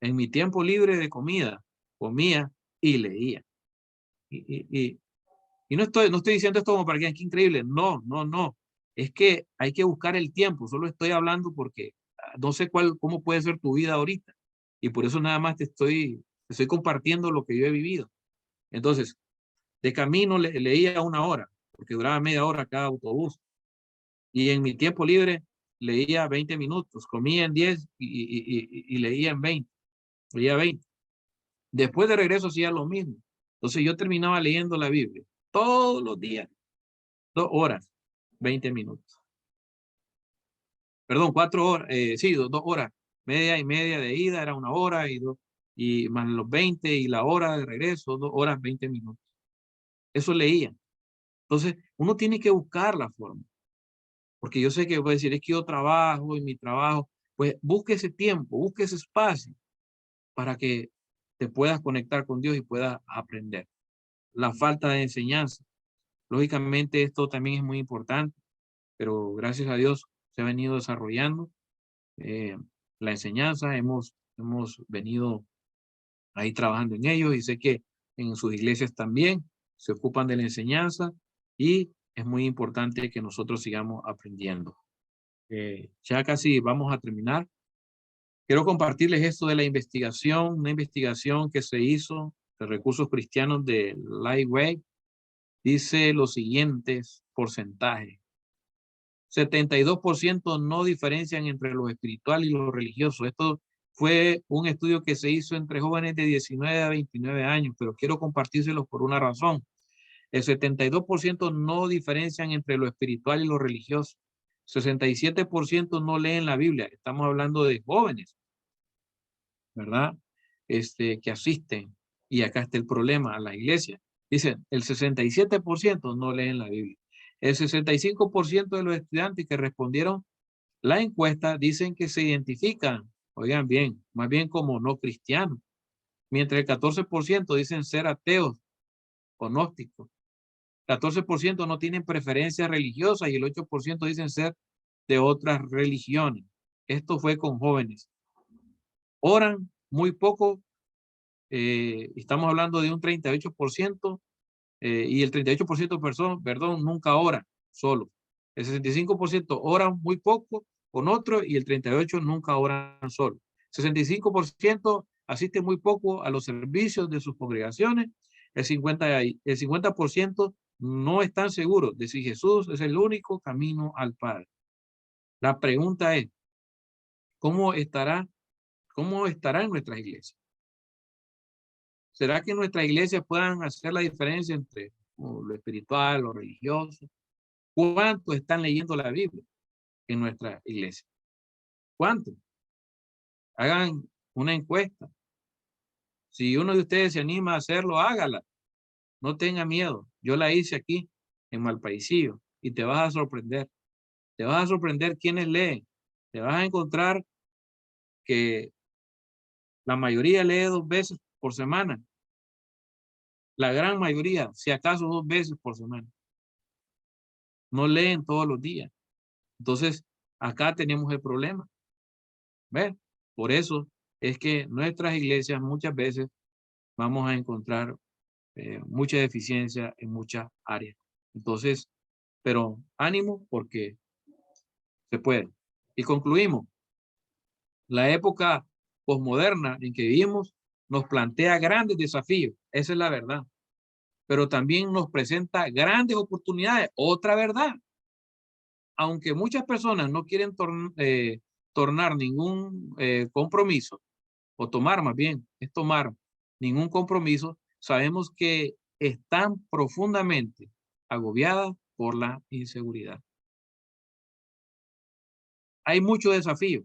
En mi tiempo libre de comida, comía y leía. Y no estoy diciendo esto como para que qué increíble. No, no, no. Es que hay que buscar el tiempo. Solo estoy hablando porque no sé cómo puede ser tu vida ahorita. Y por eso nada más te estoy compartiendo lo que yo he vivido. Entonces, de camino leía 1 hora, porque duraba media hora cada autobús. Y en mi tiempo libre leía 20 minutos, comía en 10 y leía en 20. Leía 20. Después de regreso hacía lo mismo. Entonces yo terminaba leyendo la Biblia todos los días, 2 horas, 20 minutos. Perdón, 4 horas, sí, 2 horas, media y media de ida, era 1 hora y más los 20 y la hora de regreso, 2 horas, 20 minutos. Eso leía. Entonces, uno tiene que buscar la forma. Porque yo sé que voy a decir, es que yo trabajo y mi trabajo, pues busque ese tiempo, busque ese espacio para que te puedas conectar con Dios y puedas aprender. La falta de enseñanza. Lógicamente esto también es muy importante, pero gracias a Dios se ha venido desarrollando la enseñanza, hemos venido ahí trabajando en ello y sé que en sus iglesias también se ocupan de la enseñanza y es muy importante que nosotros sigamos aprendiendo. Ya casi vamos a terminar. Quiero compartirles esto de la investigación, una investigación que se hizo de recursos cristianos de Lightway. Dice los siguientes porcentajes. 72% no diferencian entre lo espiritual y lo religioso. Esto fue un estudio que se hizo entre jóvenes de 19 a 29 años, pero quiero compartírselos por una razón. El 72% no diferencian entre lo espiritual y lo religioso. 67% no leen la Biblia. Estamos hablando de jóvenes, ¿verdad? Que asisten. Y acá está el problema a la iglesia. Dicen, el 67% no leen la Biblia. El 65% de los estudiantes que respondieron la encuesta dicen que se identifican, oigan bien, más bien como no cristianos. Mientras el 14% dicen ser ateos o gnósticos. 14% no tienen preferencias religiosas y el 8% dicen ser de otras religiones. Esto fue con jóvenes. Oran muy poco, estamos hablando de un 38%, y el 38% de personas, perdón, nunca ora solo. El 65% oran muy poco con otro y el 38% nunca oran solo. 65% asisten muy poco a los servicios de sus congregaciones. El 50% no están seguros de si Jesús es el único camino al Padre. La pregunta es, ¿cómo estará en nuestras iglesias? ¿Será que en nuestras iglesias puedan hacer la diferencia entre lo espiritual, lo religioso? ¿Cuántos están leyendo la Biblia en nuestra iglesia? ¿Cuántos? Hagan una encuesta. Si uno de ustedes se anima a hacerlo, hágala. No tenga miedo. Yo la hice aquí en Malpaisillo y te vas a sorprender. Te vas a sorprender quiénes leen. Te vas a encontrar que la mayoría lee 2 veces por semana. La gran mayoría, si acaso 2 veces por semana. No leen todos los días. Entonces, acá tenemos el problema. ¿Ven? Por eso es que nuestras iglesias muchas veces vamos a encontrar mucha deficiencia en muchas áreas. Entonces, pero ánimo porque se puede. Y concluimos. La época posmoderna en que vivimos nos plantea grandes desafíos. Esa es la verdad. Pero también nos presenta grandes oportunidades. Otra verdad. Aunque muchas personas no quieren tornar ningún compromiso, o tomar más bien, es tomar ningún compromiso, sabemos que están profundamente agobiadas por la inseguridad. Hay mucho desafío,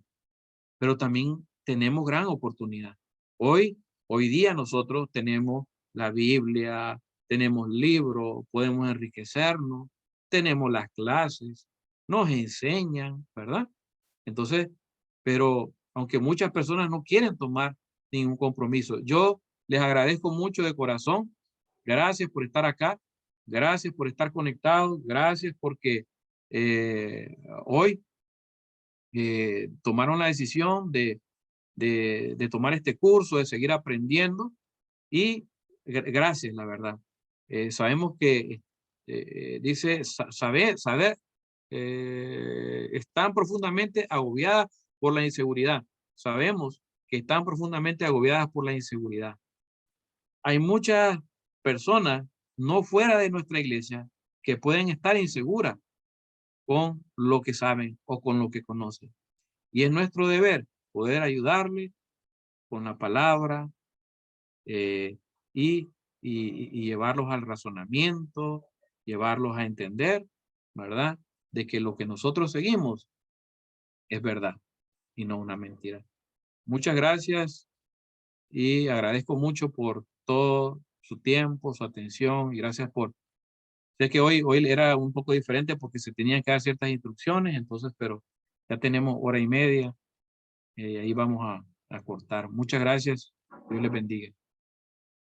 pero también tenemos gran oportunidad. Hoy día nosotros tenemos la Biblia, tenemos libros, podemos enriquecernos, tenemos las clases, nos enseñan, ¿verdad? Entonces, pero aunque muchas personas no quieren tomar ningún compromiso, yo les agradezco mucho de corazón. Gracias por estar acá. Gracias por estar conectados. Gracias porque hoy tomaron la decisión de tomar este curso, de seguir aprendiendo y gracias, la verdad. Sabemos que dice saber, están profundamente agobiadas por la inseguridad. Sabemos que están profundamente agobiadas por la inseguridad. Hay muchas personas no fuera de nuestra iglesia que pueden estar inseguras con lo que saben o con lo que conocen. Y es nuestro deber poder ayudarle con la palabra y llevarlos al razonamiento, llevarlos a entender, ¿verdad? De que lo que nosotros seguimos es verdad y no una mentira. Muchas gracias y agradezco mucho por todo su tiempo, su atención y gracias por... Sé que hoy era un poco diferente porque se tenían que dar ciertas instrucciones, entonces, pero ya tenemos hora y media. Ahí vamos a cortar. Muchas gracias. Dios les bendiga.